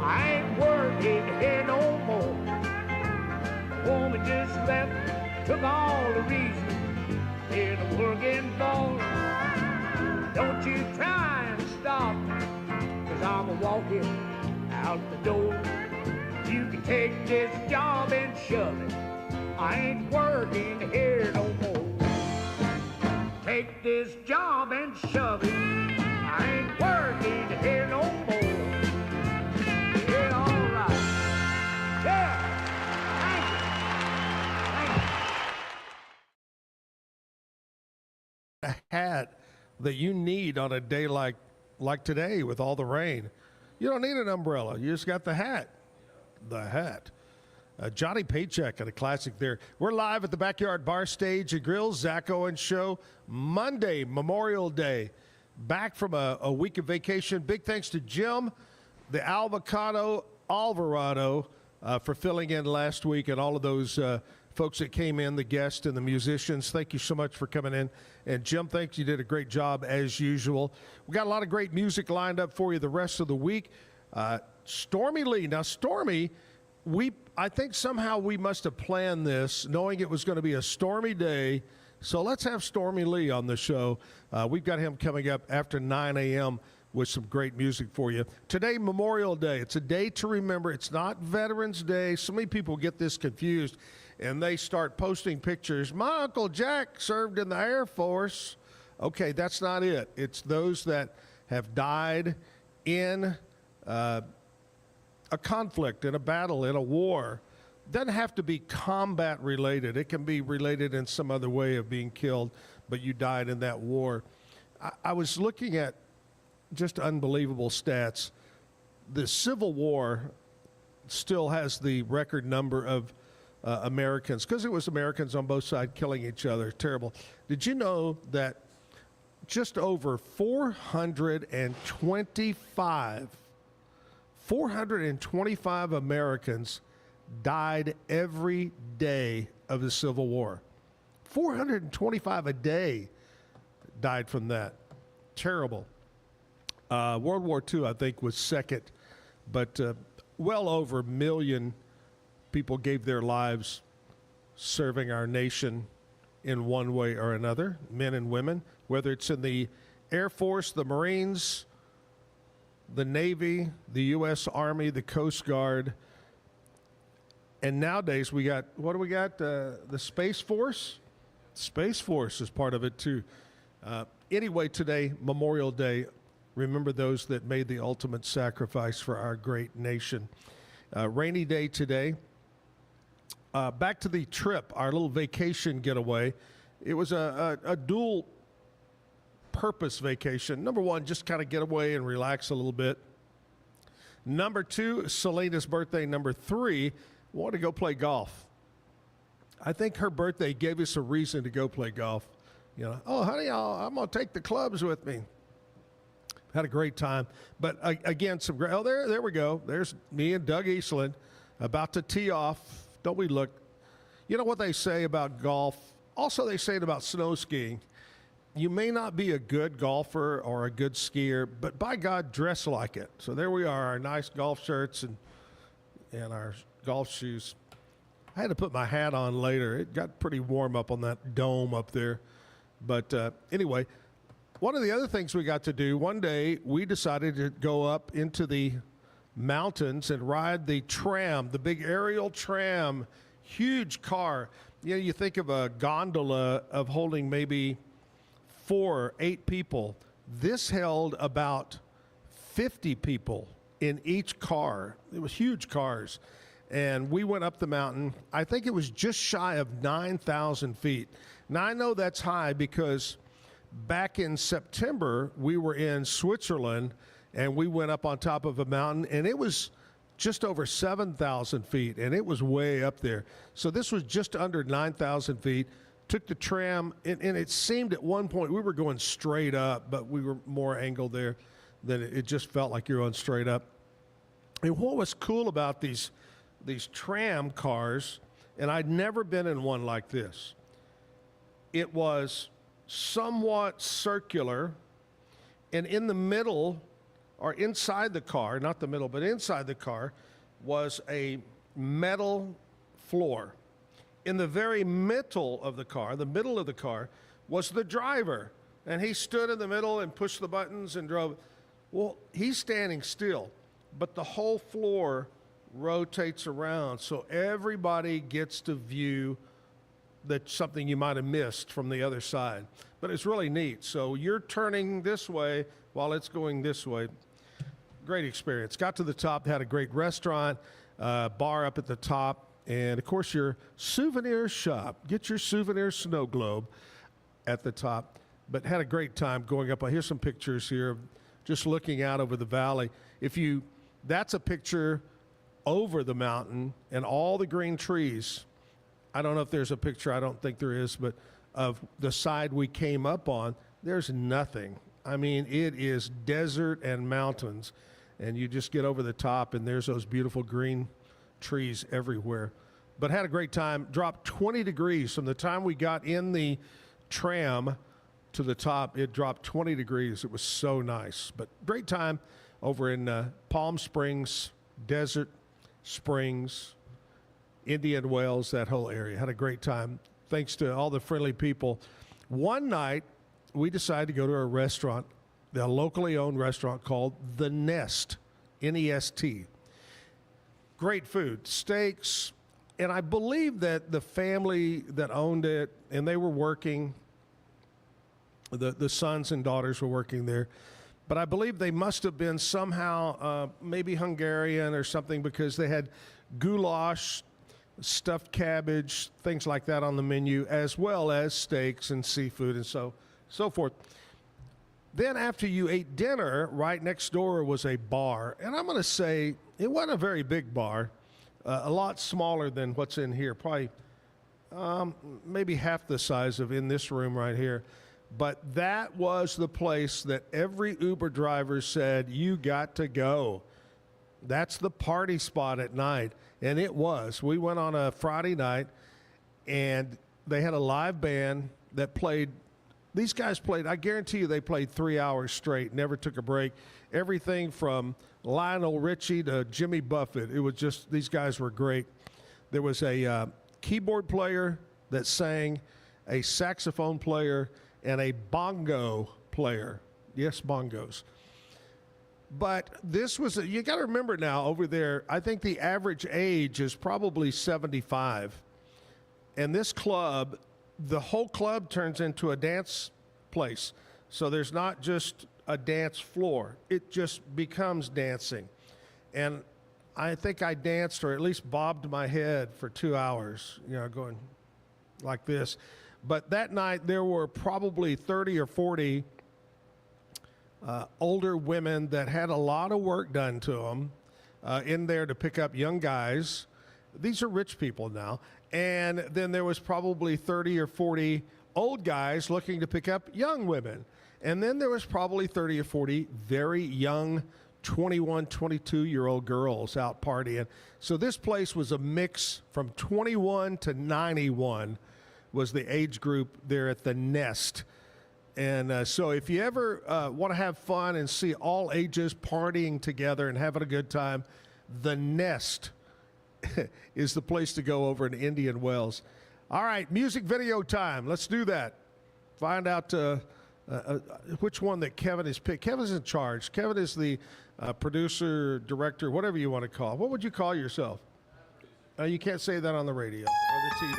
I ain't working here no more. The woman just left, took all the reason been working for. Don't you try and stop me, 'cause I'm walking out the door. You can take this job and shove it. I ain't working here no more. Take this job and shove it. I ain't working here no more. Yeah, all right. Yeah. A hat that you need on a day like today with all the rain. You don't need an umbrella. You just got the hat. The hat. Johnny Paycheck and a classic there. We're live at the Backyard Bar Stage and Grill, Zack Owen Show, Monday, Memorial Day. Back from a week of vacation. Big thanks to Jim, the Alvocado Alvarado, for filling in last week, and all of those folks that came in, the guests and the musicians. Thank you so much for coming in. And Jim, thanks. You did a great job as usual. We got a lot of great music lined up for you the rest of the week. Stormy Lee. Now, Stormy, I think somehow we must have planned this, knowing it was going to be a stormy day. So let's have Stormy Lee on the show. We've got him coming up after 9 a.m. with some great music for you. Today, Memorial Day. It's a day to remember. It's not Veterans Day. So many people get this confused, and they start posting pictures. My Uncle Jack served in the Air Force. Okay, that's not it. It's those that have died in a conflict, in a battle, in a war. Doesn't have to be combat related. It can be related in some other way of being killed, but you died in that war. I was looking at just unbelievable stats. The Civil War still has the record number of Americans, because it was Americans on both sides killing each other. Terrible. Did you know that just over 425 Americans died every day of the Civil War? 425 a day died from that. Terrible. World War II, I think, was second, but well over 1 million people gave their lives serving our nation in one way or another, men and women, whether it's in the Air Force, the Marines, the Navy, the U.S. Army, the Coast Guard. And nowadays we got, what do we got? The Space Force? Space Force is part of it too. Anyway, today, Memorial Day, remember those that made the ultimate sacrifice for our great nation. Rainy day today. Back to the trip, our little vacation getaway. It was a dual purpose vacation. Number one, just kind of get away and relax a little bit. Number two, Selena's birthday. Number three, wanted to go play golf. I think her birthday gave us a reason to go play golf. You know, oh, honey, I'm going to take the clubs with me. Had a great time. But again, some great, oh, there we go. There's me and Doug Eastland about to tee off. Don't we look? You know what they say about golf? Also, they say it about snow skiing. You may not be a good golfer or a good skier, but by God, dress like it. So there we are, our nice golf shirts and our golf shoes. I had to put my hat on later. It got pretty warm up on that dome up there. But anyway, one of the other things we got to do, one day we decided to go up into the mountains and ride the tram, the big aerial tram, huge car. You know, you think of a gondola of holding maybe 4 or 8 people. This held about 50 people in each car. It was huge cars. And we went up the mountain. I think it was just shy of 9,000 feet. Now, I know that's high because back in September, we were in Switzerland, and we went up on top of a mountain, and it was just over 7,000 feet, and it was way up there. So this was just under 9,000 feet. Took the tram, and it seemed at one point we were going straight up, but we were more angled there than it just felt like you're going straight up. And what was cool about these tram cars, and I'd never been in one like this, it was somewhat circular, and in the middle, or inside the car, not the middle, but inside the car, was a metal floor. In the very middle of the car, was the driver. And he stood in the middle and pushed the buttons and drove. Well, he's standing still, but the whole floor rotates around, so everybody gets to view that something you might have missed from the other side. But it's really neat. So you're turning this way while it's going this way. Great experience. Got to the top, had a great restaurant, bar up at the top, and of course your souvenir shop. Get your souvenir snow globe at the top. But had a great time going up. Here's some pictures here, just looking out over the valley. That's a picture over the mountain and all the green trees. I don't know if there's a picture, I don't think there is, but of the side we came up on, there's nothing. I mean, it is desert and mountains, and you just get over the top, and there's those beautiful green trees everywhere. But had a great time. Dropped 20 degrees from the time we got in the tram to the top. It dropped 20 degrees. It was so nice. But great time over in Palm Springs, Desert Springs, Indian Wells, that whole area. Had a great time. Thanks to all the friendly people. One night, we decided to go to a restaurant, a locally owned restaurant called The Nest, N-E-S-T. Great food, steaks, and I believe that the family that owned it, and they were working, the sons and daughters were working there, but I believe they must have been somehow maybe Hungarian or something, because they had goulash, stuffed cabbage, things like that on the menu, as well as steaks and seafood and so forth. Then after you ate dinner, right next door was a bar. And I'm going to say it wasn't a very big bar, a lot smaller than what's in here, probably maybe half the size of in this room right here. But that was the place that every Uber driver said, you got to go. That's the party spot at night. And it was. We went on a Friday night, and they had a live band that played. These guys played, I guarantee you they played 3 hours straight, never took a break. Everything from Lionel Richie to Jimmy Buffett. It was just, these guys were great. There was a keyboard player that sang, a saxophone player, and a bongo player. Yes, bongos. But this was, you got to remember now over there, I think the average age is probably 75. And this club, the whole club turns into a dance place. So there's not just a dance floor. It just becomes dancing. And I think I danced, or at least bobbed my head for 2 hours, going like this. But that night there were probably 30 or 40 older women that had a lot of work done to them in there to pick up young guys. These are rich people now. And then there was probably 30 or 40 old guys looking to pick up young women. And then there was probably 30 or 40 very young 21, 22-year-old girls out partying. So this place was a mix from 21 to 91 was the age group there at the Nest. And so if you ever want to have fun and see all ages partying together and having a good time, the Nest is the place to go over in Indian Wells. All right, music video time. Let's do that. Find out which one that Kevin has picked. Kevin's in charge. Kevin is the producer, director, whatever you want to call it. What would you call yourself? You can't say that on the radio or the TV.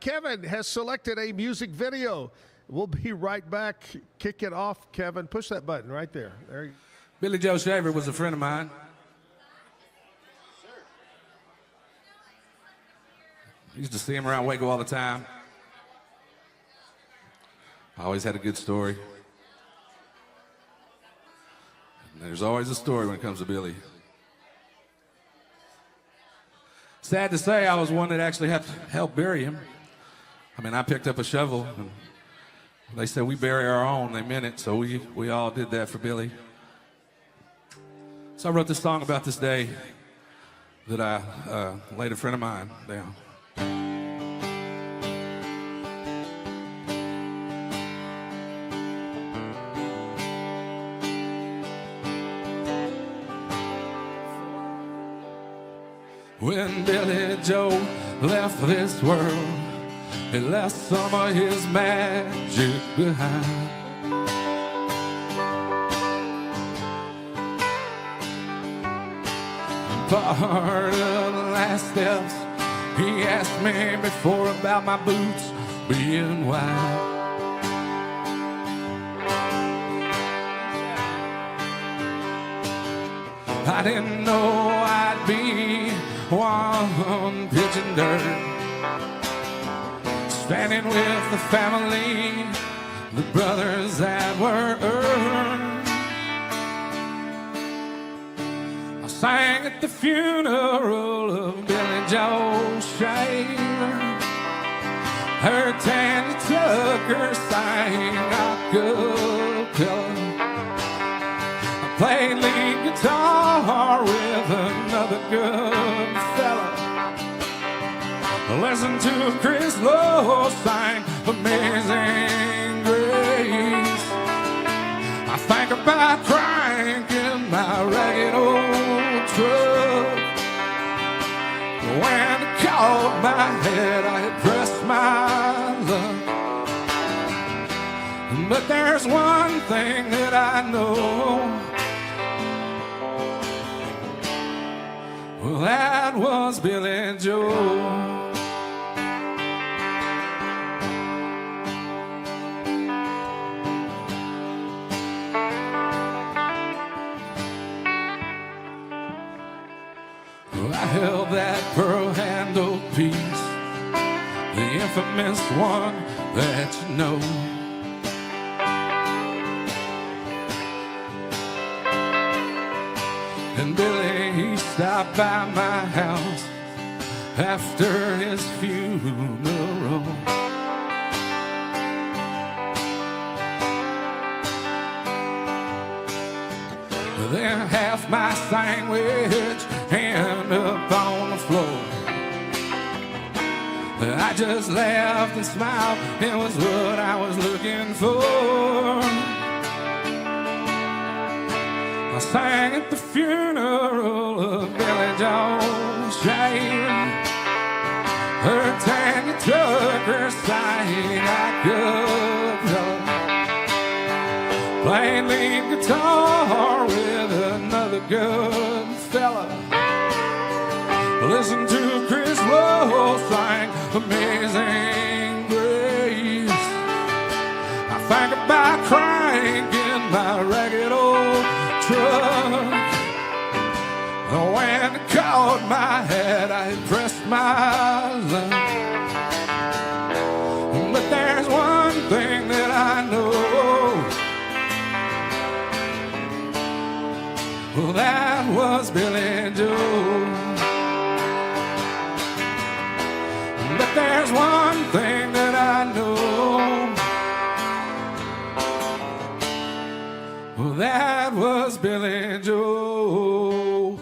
Kevin has selected a music video. We'll be right back. Kick it off, Kevin. Push that button right there. There you go. Billy Joe Shaver was a friend of mine. I used to see him around Waco all the time. I always had a good story. And there's always a story when it comes to Billy. Sad to say, I was one that actually had to help bury him. I mean, I picked up a shovel, and they said we bury our own. They meant it, so we all did that for Billy. So I wrote this song about this day that I laid a friend of mine down. When Billy Joe left this world, he left some of his magic behind. Part of the last steps, he asked me before about my boots being white. I didn't know I'd be one pitching dirt, standing with the family, the brothers that were earned. I sang at the funeral of Billy Joe Shaver, heard Tandy Tucker sing acapella. I played lead guitar with another good fella. Listen to Chris Lowe sing Amazing Grace. I think about cranking my ragged old truck. When it caught my head, I had pressed my luck. But there's one thing that I know. Well, that was Billy Joe. held that pearl-handled piece, the infamous one that you know. And Billy, he stopped by my house after his funeral. Then half my sandwich end up on the floor. I just laughed and smiled, it was what I was looking for. I sang at the funeral of Billy Joe Shane. Her tangy trucker sang acapella, playing lead guitar with another good fella. Listen to Chris Lowe sing Amazing Grace. I think about cranking my ragged old truck. When it caught my head, I pressed my luck. But there's one thing that I know, well, that was Billy Joe. But there's one thing that I know, well, that was Billy Joe.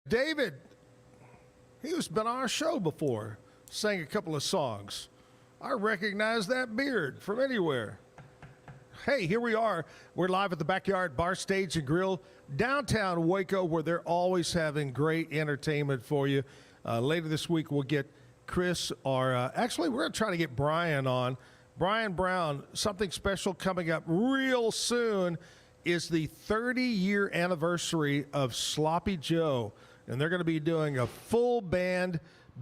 David, he's been on our show before, sang a couple of songs. I recognize that beard from anywhere. Hey, here we are. We're live at the Backyard Bar, Stage, and Grill, downtown Waco, where they're always having great entertainment for you. Later this week, we'll get Chris, or actually, we're going to try to get Brian on. Brian Brown, something special coming up real soon is the 30-year anniversary of Sloppy Joe, and they're going to be doing a full band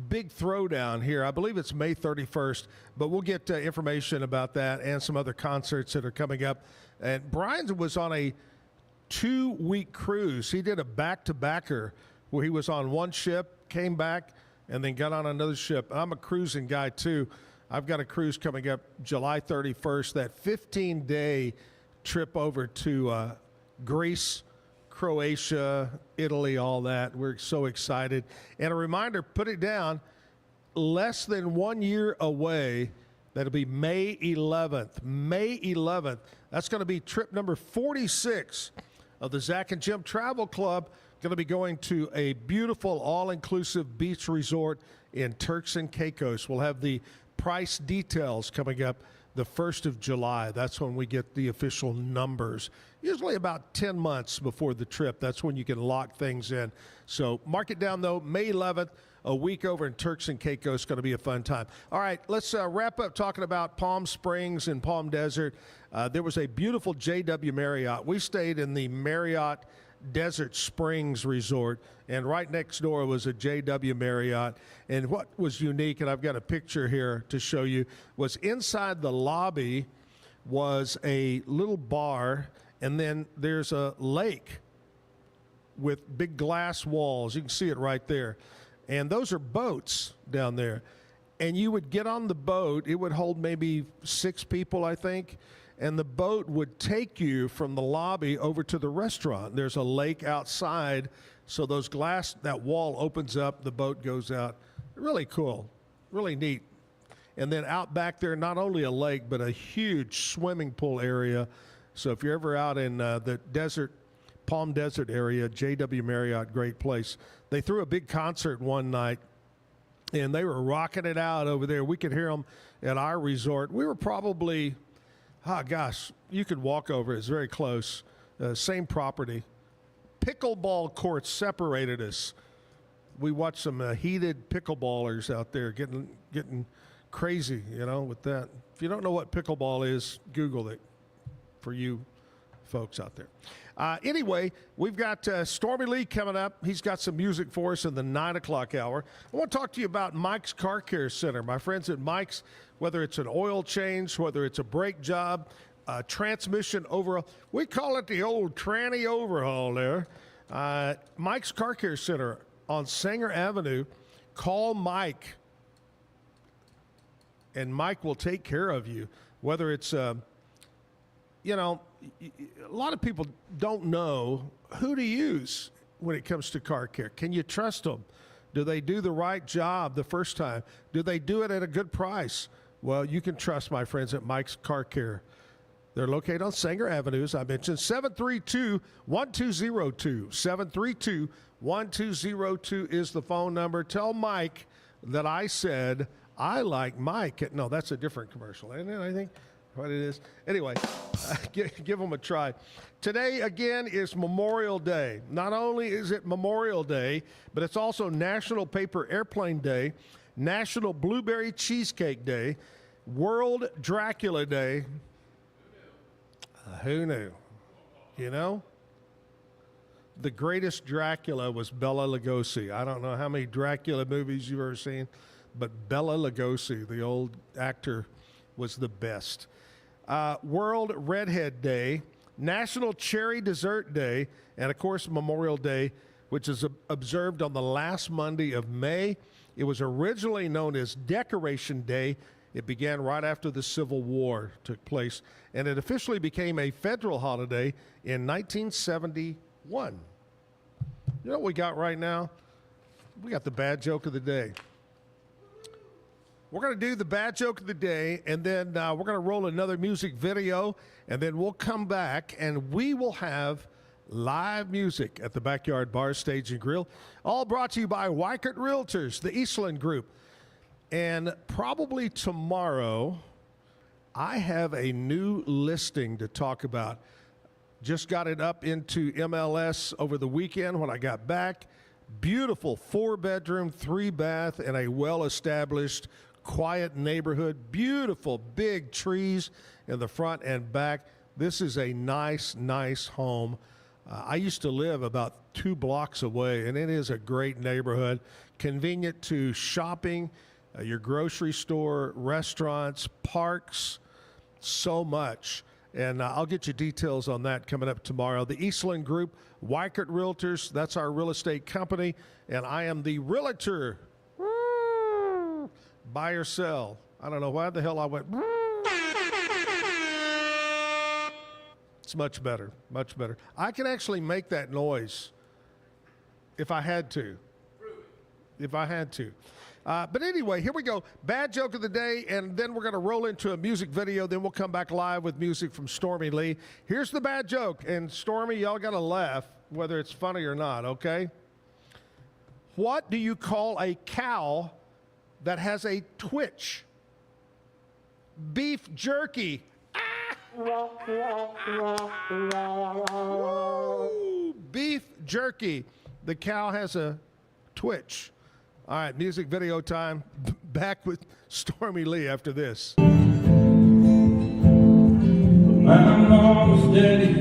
big throwdown here. I believe it's May 31st, but we'll get information about that and some other concerts that are coming up. And Brian was on a 2-week cruise. He did a back-to-backer where he was on one ship, came back, and then got on another ship. I'm a cruising guy, too. I've got a cruise coming up July 31st, that 15-day trip over to Greece, Croatia, Italy, all that. We're so excited. And a reminder, put it down, less than 1 year away. That'll be May 11th. May 11th. That's going to be trip number 46 of the Zack and Jim Travel Club. Going to be going to a beautiful all-inclusive beach resort in Turks and Caicos. We'll have the price details coming up the 1st of July. That's when we get the official numbers. Usually about 10 months before the trip. That's when you can lock things in. So mark it down, though. May 11th, a week over in Turks and Caicos. Going to be a fun time. All right, let's wrap up talking about Palm Springs and Palm Desert. There was a beautiful JW Marriott. We stayed in the Marriott Desert Springs Resort, and right next door was a JW Marriott. And what was unique, and I've got a picture here to show you, was inside the lobby was a little bar, and then there's a lake with big glass walls. You can see it right there. And those are boats down there. And you would get on the boat. It would hold maybe 6 people, I think. And the boat would take you from the lobby over to the restaurant. There's a lake outside, so those glass, that wall opens up, the boat goes out. Really cool, really neat. And then out back there, not only a lake, but a huge swimming pool area. So if you're ever out in the desert, Palm Desert area, JW Marriott, great place. They threw a big concert one night, and they were rocking it out over there. We could hear them at our resort. We were probably, you could walk over. It's very close. Same property. Pickleball courts separated us. We watched some heated pickleballers out there getting crazy, with that. If you don't know what pickleball is, Google it for you folks out there. Anyway, we've got Stormy Lee coming up. He's got some music for us in the 9 o'clock hour. I want to talk to you about Mike's Car Care Center. My friends at Mike's, whether it's an oil change, whether it's a brake job, transmission overhaul. We call it the old tranny overhaul there. Mike's Car Care Center on Sanger Avenue. Call Mike, and Mike will take care of you. Whether it's, a lot of people don't know who to use when it comes to car care. Can you trust them? Do they do the right job the first time? Do they do it at a good price? Well, you can trust my friends at Mike's Car Care. They're located on Sanger Avenue, as I mentioned, 732-1202. 732-1202 is the phone number. Tell Mike that I said I like Mike. No, that's a different commercial, isn't it, I think? What it is. Anyway, give them a try. Today, again, is Memorial Day. Not only is it Memorial Day, but it's also National Paper Airplane Day, National Blueberry Cheesecake Day, World Dracula Day. Who knew? You know? The greatest Dracula was Bela Lugosi. I don't know how many Dracula movies you've ever seen, but Bela Lugosi, the old actor, was the best. World Redhead Day, National Cherry Dessert Day, and, of course, Memorial Day, which is observed on the last Monday of May. It was originally known as Decoration Day. It began right after the Civil War took place, and it officially became a federal holiday in 1971. You know what we got right now? We got the bad joke of the day. We're going to do the bad joke of the day, and then we're going to roll another music video, and then we'll come back, and we will have live music at the Backyard Bar, Stage, and Grill, all brought to you by Waco Realtors, the Eastland Group. And probably tomorrow, I have a new listing to talk about. Just got it up into MLS over the weekend when I got back. Beautiful 4-bedroom, 3-bath, and a well-established, quiet neighborhood. Beautiful big trees in the front and back. This is a nice, nice home. I used to live about 2 blocks away, and it is a great neighborhood. Convenient to shopping, your grocery store, restaurants, parks, so much. And I'll get you details on that coming up tomorrow. The Eastland Group, Waco Realtors, that's our real estate company. And I am the realtor. Buy or sell. I don't know why the hell I went. It's much better, much better. I can actually make that noise if I had to. If I had to. But anyway, here we go. Bad joke of the day, and then we're going to roll into a music video. Then we'll come back live with music from Stormy Lee. Here's the bad joke. And Stormy, y'all got to laugh, whether it's funny or not, okay? What do you call a cow that has a twitch? Beef jerky. Woo! Beef jerky. The cow has a twitch. All right, music video time. Back with Stormy Lee after this. My mama's daddy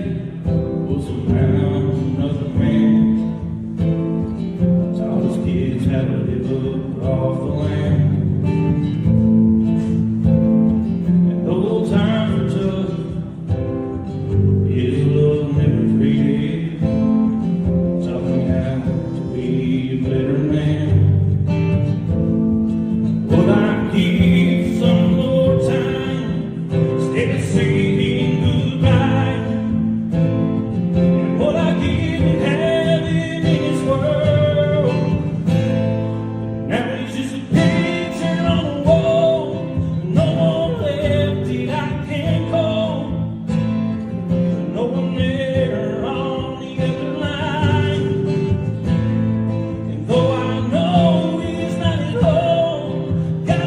was another man. Taught his kids how to live up off the land. And though times were tough, his love never faded. Taught me how to be a better man. Well, I give some more time instead of saying goodbye. And what I didn't have in this world, now it's just a picture on the wall. No one left that I can call. No one there on the other line. And though I know he's not at home, God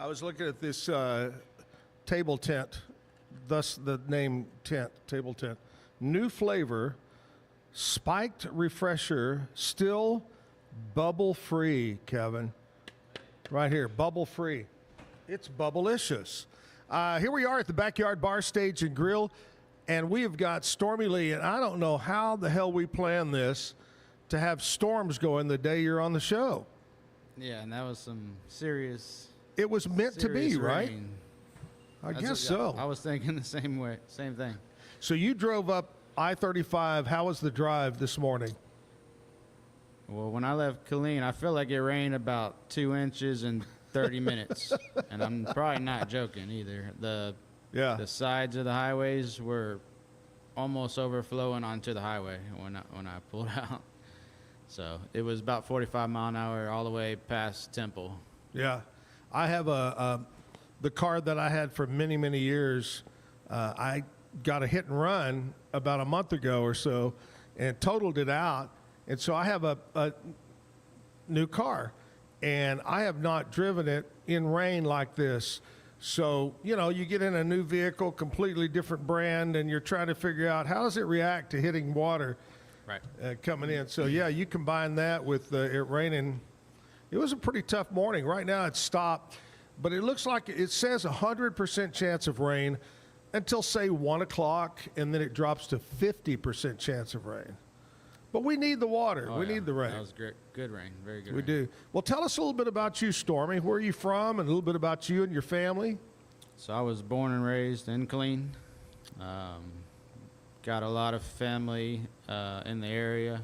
was looking at this table tent, thus the name tent, table tent. New flavor, spiked refresher, still bubble free, Kevin. Right here, bubble free. It's bubblicious. Here we are at the Backyard Bar Stage and Grill, and we have got Stormy Lee, and I don't know how the hell we planned this to have storms going the day you're on the show. Yeah, and that was some serious. It was meant to be, right? rain. I That's guess what- so. I was thinking the same way, same thing. So you drove up I-35. How was the drive this morning? Well, when I left Killeen, I feel like it rained about 2 inches in 30 minutes, and I'm probably not joking either. The sides of the highways were almost overflowing onto the highway when I pulled out. So it was about 45 mile an hour all the way past Temple. Yeah, I have the car that I had for many, many years. I got a hit and run about a month ago or so and totaled it out. And so I have a new car, and I have not driven it in rain like this. So, you know, you get in a new vehicle, completely different brand, and you're trying to figure out how does it react to hitting water coming in. So, yeah, you combine that with it raining. It was a pretty tough morning. Right now it's stopped, but it looks like it says 100% chance of rain until, say, 1 o'clock, and then it drops to 50% chance of rain. But we need the water. Oh, we yeah. need the rain. That was great. Good rain. Very good We rain. do. Well, tell us a little bit about you, Stormy. Where are you from, and a little bit about you and your family. So I was born and raised in Killeen. Got a lot of family in the area.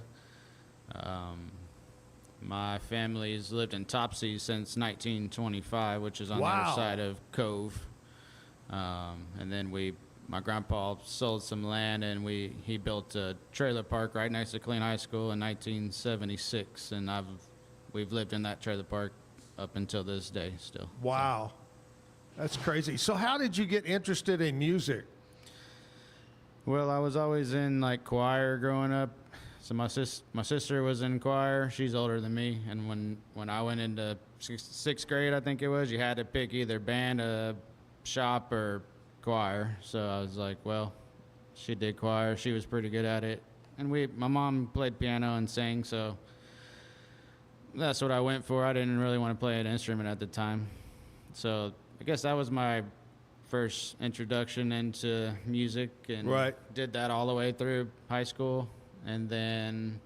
My family's lived in Topsy since 1925, which is on the other side of Cove. And then my grandpa sold some land, and he built a trailer park right next to Killeen High School in 1976, and we've lived in that trailer park up until this day still. Wow. That's crazy. So how did you get interested in music? Well, I was always in like choir growing up. So my sister was in choir. She's older than me, and when I went into sixth grade, I think it was, you had to pick either band, shop, or choir. So I was like, well, she did choir. She was pretty good at it, and my mom played piano and sang, so that's what I went for. I didn't really want to play an instrument at the time, so I guess that was my first introduction into music, and did that all the way through high school. And then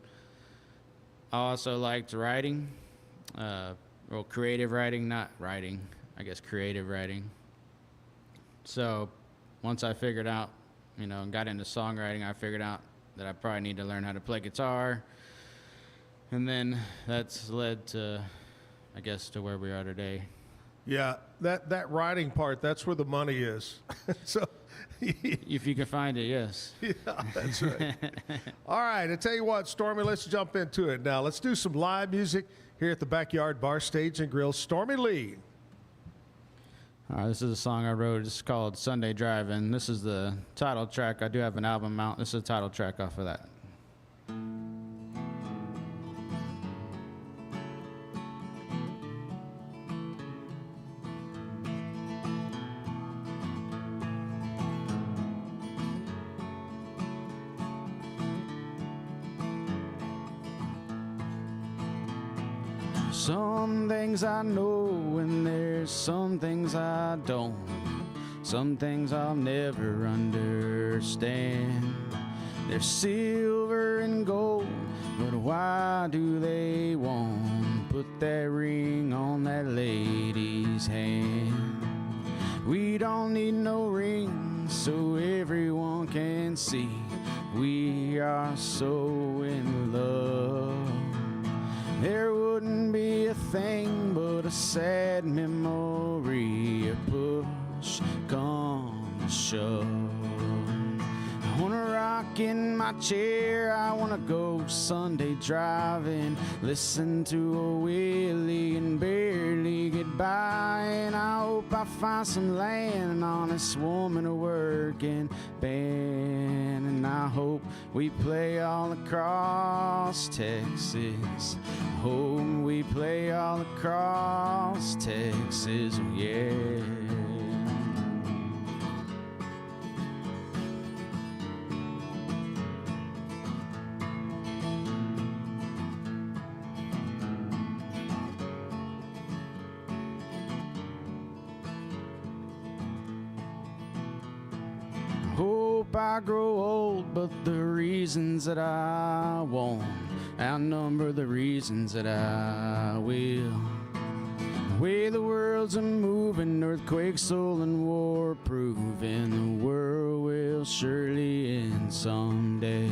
I also liked writing, well, creative writing, not writing, I guess creative writing. So once I figured out, and got into songwriting, I figured out that I probably need to learn how to play guitar. And then that's led to, I guess, to where we are today. Yeah, that writing part, that's where the money is. So if you can find it, yes. Yeah, that's right. All right, I tell you what, Stormy, let's jump into it now. Let's do some live music here at the Backyard Bar Stage and Grill. Stormy Lee. All right, this is a song I wrote. It's called Sunday Driving. This is the title track. I do have an album out. This is the title track off of that. Some things I know and there's some things I don't. Some things I'll never understand. They're silver and gold, but why do they want put that ring on that lady's hand? We don't need no ring so everyone can see we are so in love. There wouldn't be a thing but a sad memory, a push come to shove. I wanna rock in my my chair, I wanna go Sunday driving, listen to a Willie and barely get by. And I hope I find some land, an honest woman to work in band. And I hope we play all across Texas. Hope we play all across Texas, oh yeah. Hope I grow old, but the reasons that I won't outnumber the reasons that I will. The way the world's a moving, earthquake, soul, and war proving, the world will surely end someday.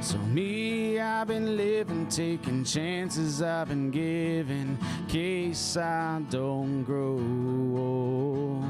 So me, I've been living, taking chances I've been given, case I don't grow old.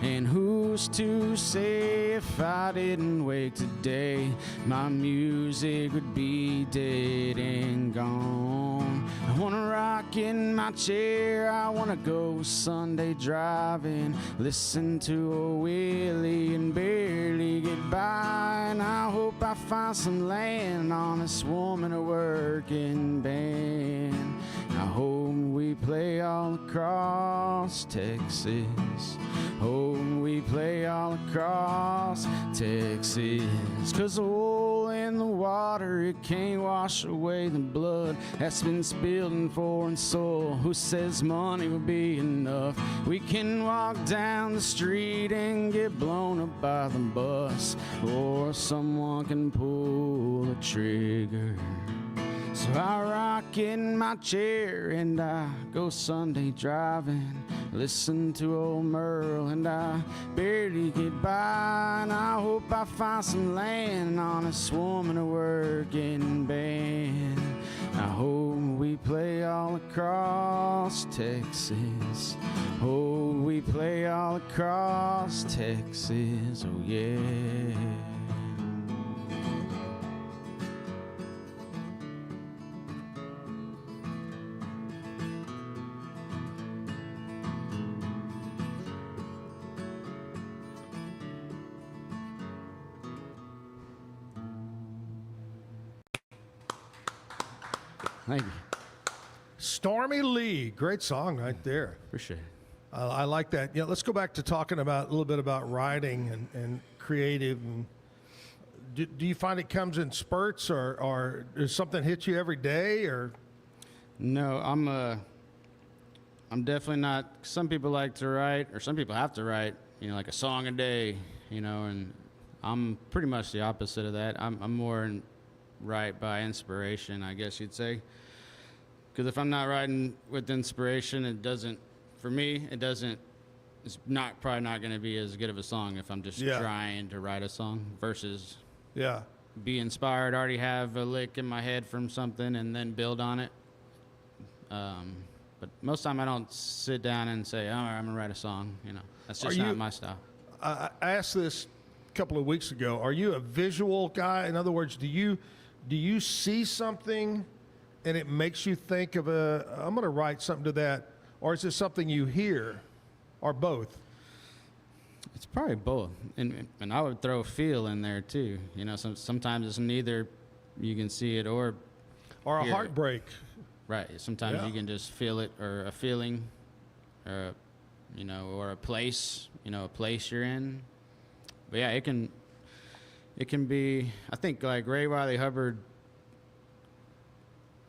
And who's to say if I didn't wake today, my music would be dead and gone. I wanna rock in my chair, I wanna go Sunday driving, listen to a Willie and barely get by. And I hope I find some land, honest woman to work in band. I hope we play all across Texas. Hope we play all across Texas. 'Cause the hole in the water, it can't wash away the blood that's been spilled in foreign soil. Who says money will be enough? We can walk down the street and get blown up by the bus, or someone can pull the trigger. So I rock in my chair and I go Sunday driving, listen to old Merle and I barely get by. And I hope I find some land, an honest woman to work in band. I hope we play all across Texas. Hope we play all across Texas, oh yeah. Thank you. Stormy Lee, great song right there. Appreciate it. I like that. Yeah, let's go back to talking about a little bit about writing and creative. And do you find it comes in spurts, or does something hit you every day, or? No, I'm definitely not. Some people like to write, or some people have to write, like a song a day, and I'm pretty much the opposite of that. I'm more write by inspiration, I guess you'd say. Because if I'm not writing with inspiration, for me, it's probably not going to be as good of a song if I'm just trying to write a song versus be inspired, already have a lick in my head from something and then build on it. But most of the time I don't sit down and say, all right, I'm going to write a song. That's just not my style. I asked this a couple of weeks ago. Are you a visual guy? In other words, do you see something and it makes you think of I'm going to write something to that? Or is it something you hear, or both? It's probably both. And I would throw feel in there too. Sometimes it's neither you can see it or a heartbreak. Right. Sometimes you can just feel it, or a feeling, or or a place, a place you're in. But yeah, it can be, I think, like Ray Riley Hubbard,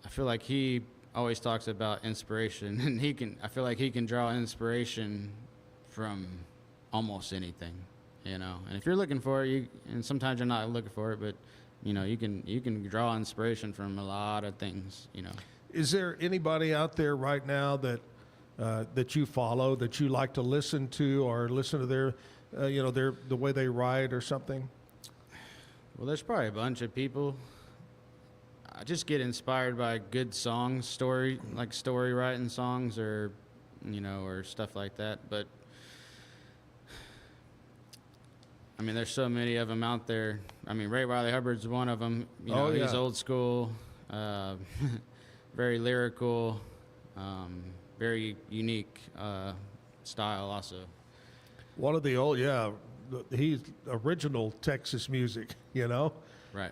I feel like he always talks about inspiration, and I feel like he can draw inspiration from almost anything, And if you're looking for it, and sometimes you're not looking for it, but you can draw inspiration from a lot of things, Is there anybody out there right now that you follow, that you like to listen to, or listen to their the way they write or something? Well, there's probably a bunch of people. I just get inspired by good songs, story writing songs, or or stuff like that. But I mean, there's so many of them out there. I mean, Ray Riley Hubbard's one of them. You know, he's old school, very lyrical, very unique style also. One of the old, he's original Texas music, you know? Right.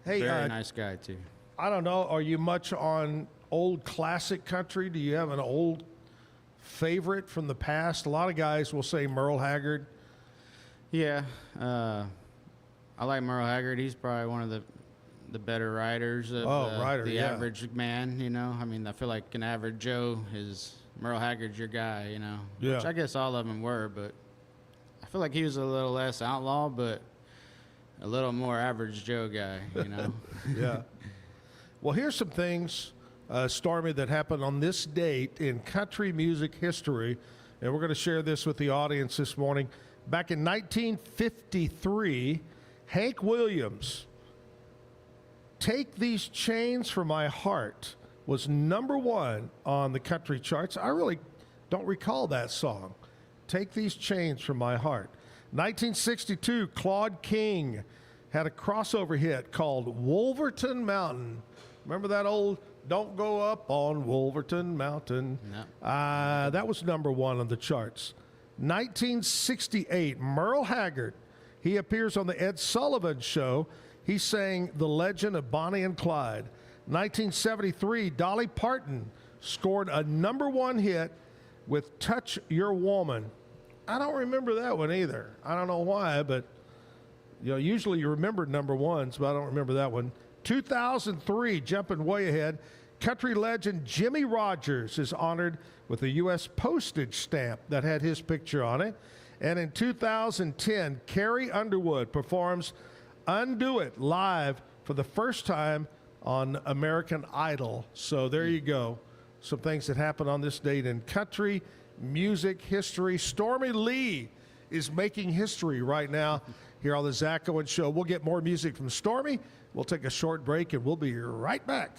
Hey, very nice guy too. I don't know, are you much on old classic country? Do you have an old favorite from the past? A lot of guys will say Merle Haggard. Yeah, I like Merle Haggard. He's probably one of the better writers of the average man, you know? I mean, I feel like an average Joe is Merle Haggard's your guy, you know? Yeah. Which I guess all of them were, but I feel like he was a little less outlaw, but a little more average Joe guy, you know? Yeah. Well, here's some things, Stormy, that happened on this date in country music history, and we're going to share this with the audience this morning. Back in 1953, Hank Williams' Take These Chains From My Heart was #1 on the country charts. I really don't recall that song. Take These Chains From My Heart. 1962, Claude King had a crossover hit called Wolverton Mountain. Remember that old Don't Go Up on Wolverton Mountain? No. That was #1 on the charts. 1968, Merle Haggard. He appears on the Ed Sullivan Show. He sang The Legend of Bonnie and Clyde. 1973, Dolly Parton scored a #1 hit with Touch Your Woman. I don't remember that one either. I don't know why, but usually you remember #1s, but I don't remember that one. 2003, jumping way ahead, country legend Jimmy Rogers is honored with a U.S. postage stamp that had his picture on it. And in 2010, Carrie Underwood performs Undo It live for the first time on American Idol. So there you go. Some things that happened on this date in country music history. Stormy Lee is making history right now here on the Zack Owen Show. We'll get more music from Stormy. We'll take a short break, and we'll be right back.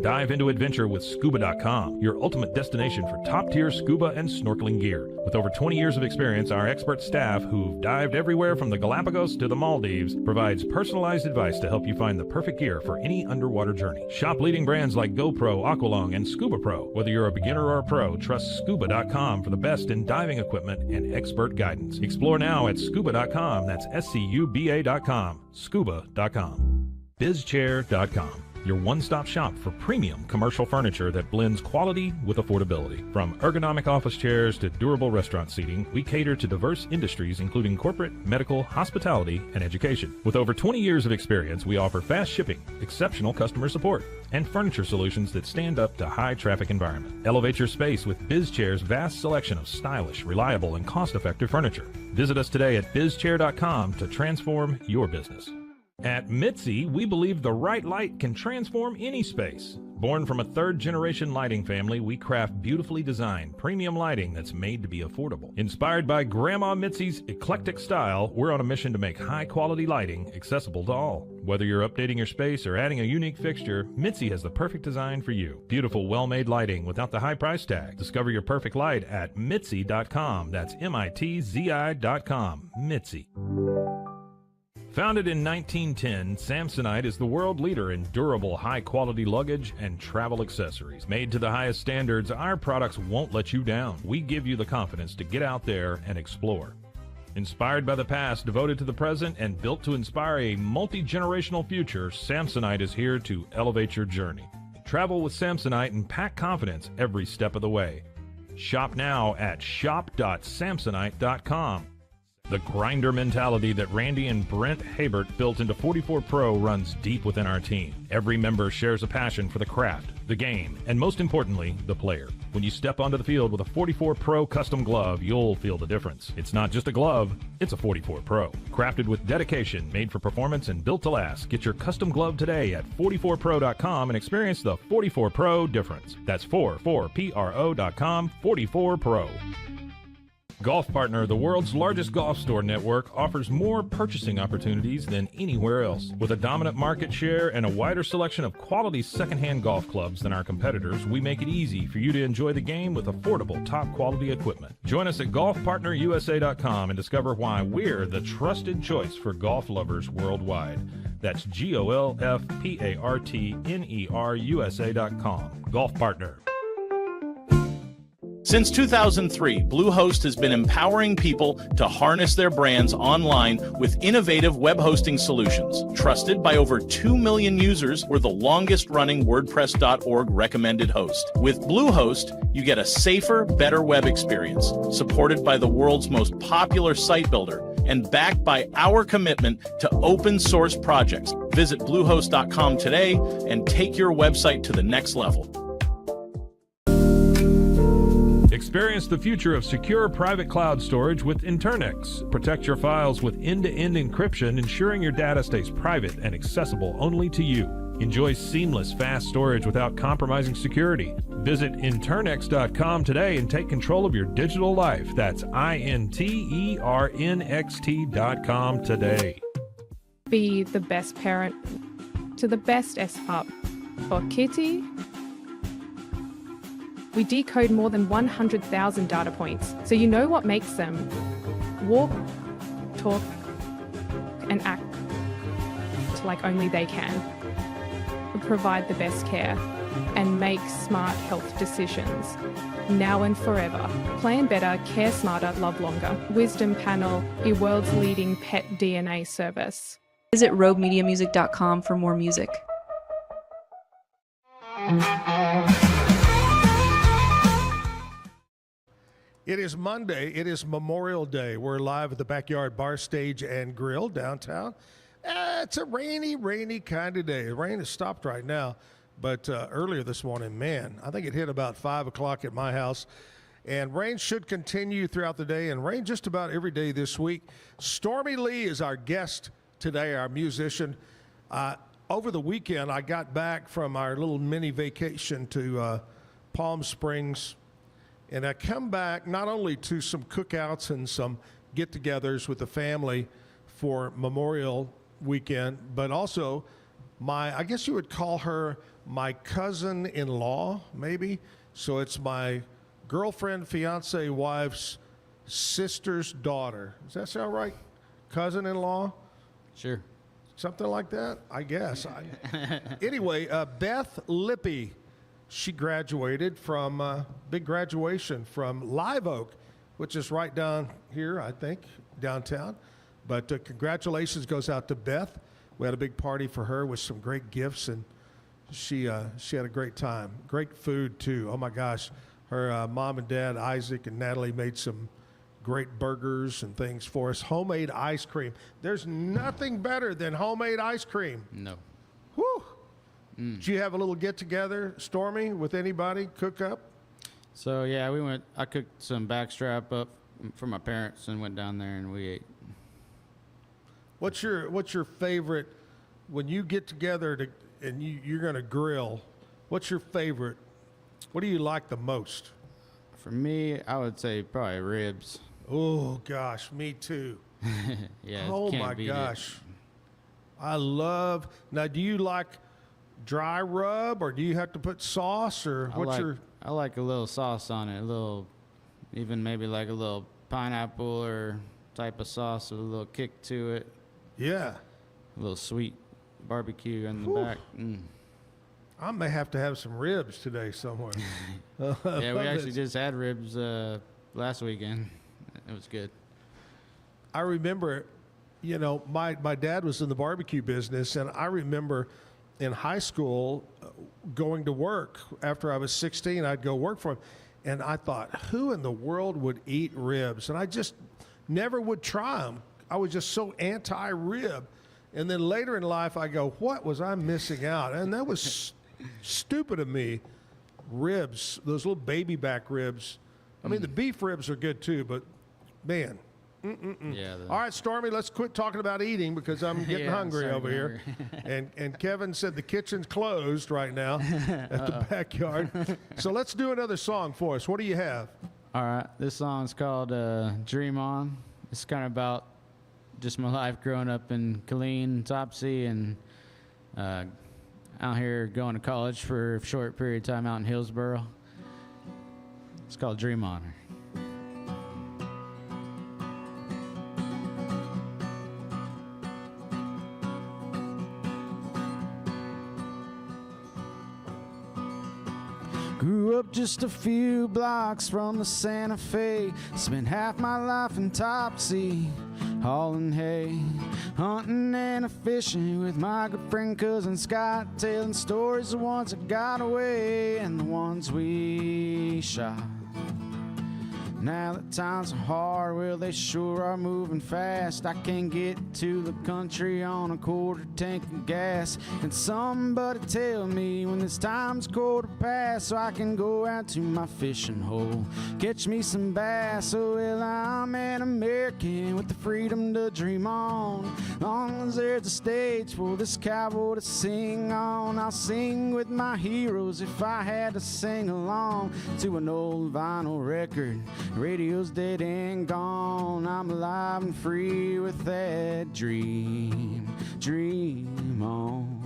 Dive into adventure with Scuba.com, your ultimate destination for top-tier scuba and snorkeling gear. With over 20 years of experience, our expert staff, who've dived everywhere from the Galapagos to the Maldives, provides personalized advice to help you find the perfect gear for any underwater journey. Shop leading brands like GoPro, Aqualung, and Scuba Pro. Whether you're a beginner or a pro, trust Scuba.com for the best in diving equipment and expert guidance. Explore now at Scuba.com. That's SCUBA.com. Scuba.com. BizChair.com. Your one-stop shop for premium commercial furniture that blends quality with affordability. From ergonomic office chairs to durable restaurant seating, we cater to diverse industries including corporate, medical, hospitality, and education. With over 20 years of experience, we offer fast shipping, exceptional customer support, and furniture solutions that stand up to high-traffic environment. Elevate your space with BizChair's vast selection of stylish, reliable, and cost-effective furniture. Visit us today at BizChair.com to transform your business. At Mitzi, we believe the right light can transform any space. Born from a third-generation lighting family, we craft beautifully designed, premium lighting that's made to be affordable. Inspired by Grandma Mitzi's eclectic style, we're on a mission to make high-quality lighting accessible to all. Whether you're updating your space or adding a unique fixture, Mitzi has the perfect design for you. Beautiful, well-made lighting without the high price tag. Discover your perfect light at Mitzi.com. That's MITZI.com. Mitzi. Founded in 1910, Samsonite is the world leader in durable, high-quality luggage and travel accessories. Made to the highest standards, our products won't let you down. We give you the confidence to get out there and explore. Inspired by the past, devoted to the present, and built to inspire a multi-generational future, Samsonite is here to elevate your journey. Travel with Samsonite and pack confidence every step of the way. Shop now at shop.samsonite.com. The grinder mentality that Randy and Brent Habert built into 44 Pro runs deep within our team. Every member shares a passion for the craft, the game, and most importantly, the player. When you step onto the field with a 44 Pro custom glove, you'll feel the difference. It's not just a glove, it's a 44 Pro. Crafted with dedication, made for performance, and built to last. Get your custom glove today at 44pro.com and experience the 44 Pro difference. That's 44pro.com, 44 Pro. Golf Partner, the world's largest golf store network, offers more purchasing opportunities than anywhere else. With a dominant market share and a wider selection of quality secondhand golf clubs than our competitors, we make it easy for you to enjoy the game with affordable, top-quality equipment. Join us at golfpartnerusa.com and discover why we're the trusted choice for golf lovers worldwide. That's GOLFPARTNERUSA.com. Golf Partner. Since 2003, Bluehost has been empowering people to harness their brands online with innovative web hosting solutions. Trusted by over 2 million users, we're the longest-running WordPress.org recommended host. With Bluehost, you get a safer, better web experience, supported by the world's most popular site builder, and backed by our commitment to open-source projects. Visit Bluehost.com today and take your website to the next level. Experience the future of secure private cloud storage with Internex. Protect your files with end-to-end encryption, ensuring your data stays private and accessible only to you. Enjoy seamless, fast storage without compromising security. Visit Internex.com today and take control of your digital life. That's INTERNXT.com today. Be the best parent to the best S-Pup. For Kitty, we decode more than 100,000 data points, so you know what makes them walk, talk, and act like only they can. We provide the best care and make smart health decisions, now and forever. Plan better, care smarter, love longer. Wisdom Panel, the world's leading pet DNA service. Visit roguemediamusic.com for more music. It is Monday. It is Memorial Day. We're live at the Backyard Bar Stage and Grill downtown. It's a rainy kind of day. The rain has stopped right now, but earlier this morning, man, I think it hit about 5 o'clock at my house. And rain should continue throughout the day and rain just about every day this week. Stormy Lee is our guest today, our musician. Over the weekend, I got back from our little mini vacation to Palm Springs. And I come back not only to some cookouts and some get-togethers with the family for Memorial Weekend, but also I guess you would call her my cousin-in-law, maybe. So it's my girlfriend, fiance, wife's sister's daughter. Does that sound right? Cousin-in-law? Sure. Something like that, I guess. Anyway, Beth Lippy. She graduated from big graduation from Live Oak, which is right down here, I think, downtown. But congratulations goes out to Beth. We had a big party for her with some great gifts, and she had a great time. Great food, too. Oh, my gosh. Her mom and dad, Isaac and Natalie, made some great burgers and things for us. Homemade ice cream. There's nothing better than homemade ice cream. No. Whew. Did you have a little get-together, Stormy, with anybody, cook up? So, yeah, I cooked some backstrap up for my parents and went down there and we ate. What's your favorite, when you get together and you're going to grill, what's your favorite? What do you like the most? For me, I would say probably ribs. Oh, gosh, me too. Yeah, oh, my gosh. I love, now do you like dry rub, or do you have to put sauce, or I like a little sauce on it, even maybe like a little pineapple or type of sauce with a little kick to it. Yeah. A little sweet barbecue in the back. I may have to have some ribs today somewhere. Yeah, we actually just had ribs last weekend. It was good. I remember, my dad was in the barbecue business, and I remember in high school going to work. After I was 16, I'd go work for him. And I thought, who in the world would eat ribs? And I just never would try them. I was just so anti-rib. And then later in life, I go, what was I missing out? And that was stupid of me. Ribs, those little baby back ribs. I mean, the beef ribs are good too, but man. Yeah. All right, Stormy, let's quit talking about eating because I'm getting hungry over here. And Kevin said the kitchen's closed right now at the backyard. So let's do another song for us. What do you have? All right, this song's called Dream On. It's kind of about just my life growing up in Killeen, Topsy, and out here going to college for a short period of time out in Hillsboro. It's called Dream On. Grew up just a few blocks from the Santa Fe. Spent half my life in Topsy, hauling hay, hunting and fishing with my good friend cousin Scott, telling stories of ones that got away and the ones we shot. Now that times are hard, well, they sure are moving fast. I can't get to the country on a quarter tank of gas. Can somebody tell me when this time's quarter past so I can go out to my fishing hole, catch me some bass? Oh, well, I'm an American with the freedom to dream on. Long as there's a stage for this cowboy to sing on, I'll sing with my heroes if I had to sing along to an old vinyl record. Radio's dead and gone. I'm alive and free with that dream. Dream on.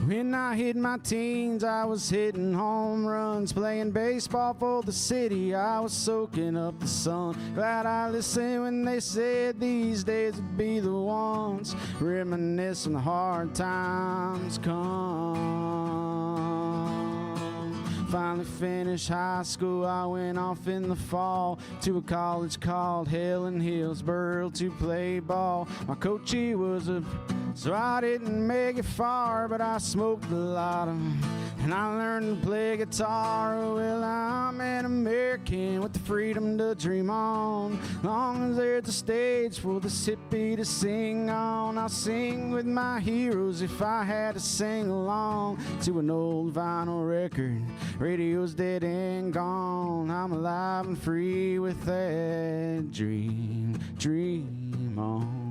When I hit my teens, I was hitting home runs, playing baseball for the city. I was soaking up the sun. Glad I listened when they said these days would be the ones. Reminiscing the hard times come. Finally finished high school, I went off in the fall to a college called Helen Hillsboro to play ball. My coach, he was so I didn't make it far, but I smoked a lot of them, and I learned to play guitar. Oh, well, I'm an American with the freedom to dream on. Long as there's a stage for this hippie to sing on, I'll sing with my heroes if I had to sing along to an old vinyl record. Radio's dead and gone. I'm alive and free with that dream. Dream on.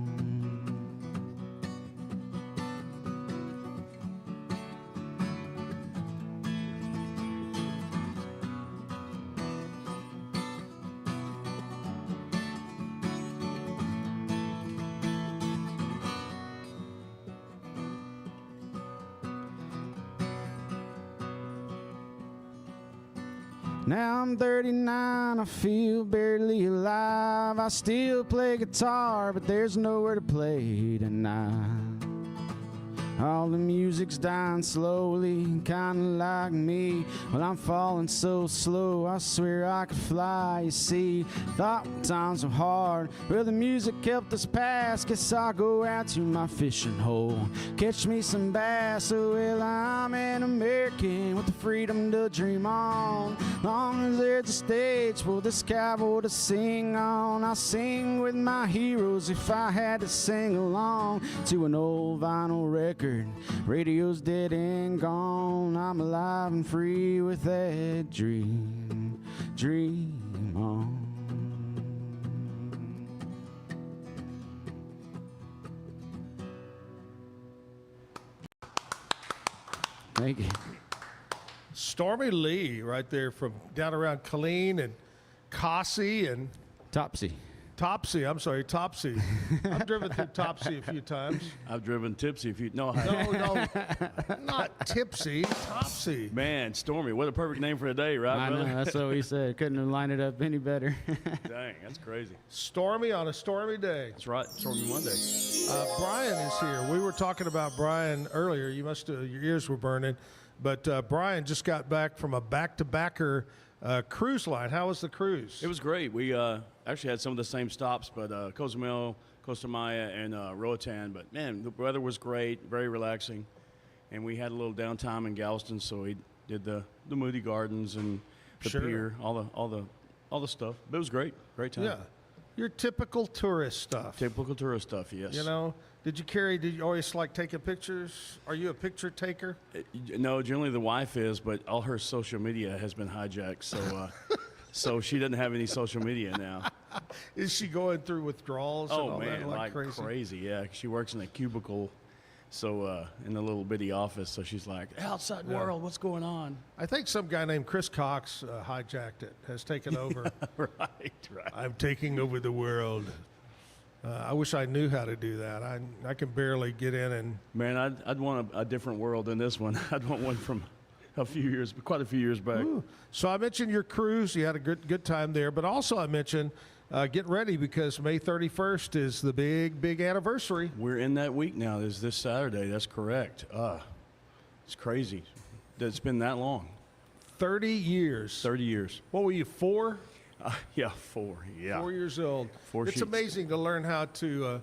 Now I'm 39, I feel barely alive. I still play guitar, but there's nowhere to play tonight. All the music's dying slowly, kinda like me. Well, I'm falling so slow, I swear I could fly, you see. Thought times were hard, well, the music helped us pass. Guess I'll go out to my fishing hole, catch me some bass. Oh, well, I'm an American with the freedom to dream on. Long as there's a stage for this cowboy to sing on, I'll sing with my heroes if I had to sing along to an old vinyl record. Radio's dead and gone. I'm alive and free with that dream. Dream on. Thank you. Stormy Lee, right there from down around Killeen and Cossie and Topsy. Topsy, I'm sorry, Topsy. I've driven through Topsy a few times. I've driven Tipsy a few. No, no, not Tipsy, Topsy. Man, Stormy, what a perfect name for a day, right, I brother? know, that's what we said. Couldn't have lined it up any better. Dang, that's crazy. Stormy on a stormy day. That's right, Stormy Monday. Brian is here. We were talking about Brian earlier. You must have, your ears were burning. But Brian just got back from a back-to-backer cruise line. How was the cruise? It was great. We actually had some of the same stops, but Cozumel, Costa Maya, and Roatan. But, man, the weather was great, very relaxing. And we had a little downtime in Galveston, so we did the Moody Gardens and the pier, all the stuff. But it was great. Great time. Yeah. Your typical tourist stuff. Typical tourist stuff, yes. You know, did you always like taking pictures? Are you a picture taker? No, generally the wife is, but all her social media has been hijacked, so so she doesn't have any social media now. Is she going through withdrawals and all that like crazy? Yeah. She works in a cubicle So in the little bitty office, so she's like, outside world, what's going on? I think some guy named Chris Cox hijacked it, has taken over. Right. I'm taking over the world. I wish I knew how to do that. I can barely get in and. Man, I'd want a different world than this one. I'd want one from quite a few years back. Ooh. So I mentioned your cruise. You had a good time there, but also I mentioned get ready because May 31st is the big anniversary. We're in that week now. Is this Saturday? That's correct. It's crazy that it's been that long. 30 years. 30 years. What were you, 4? Yeah, 4. Yeah. 4 years old. It's sheets. amazing to learn how to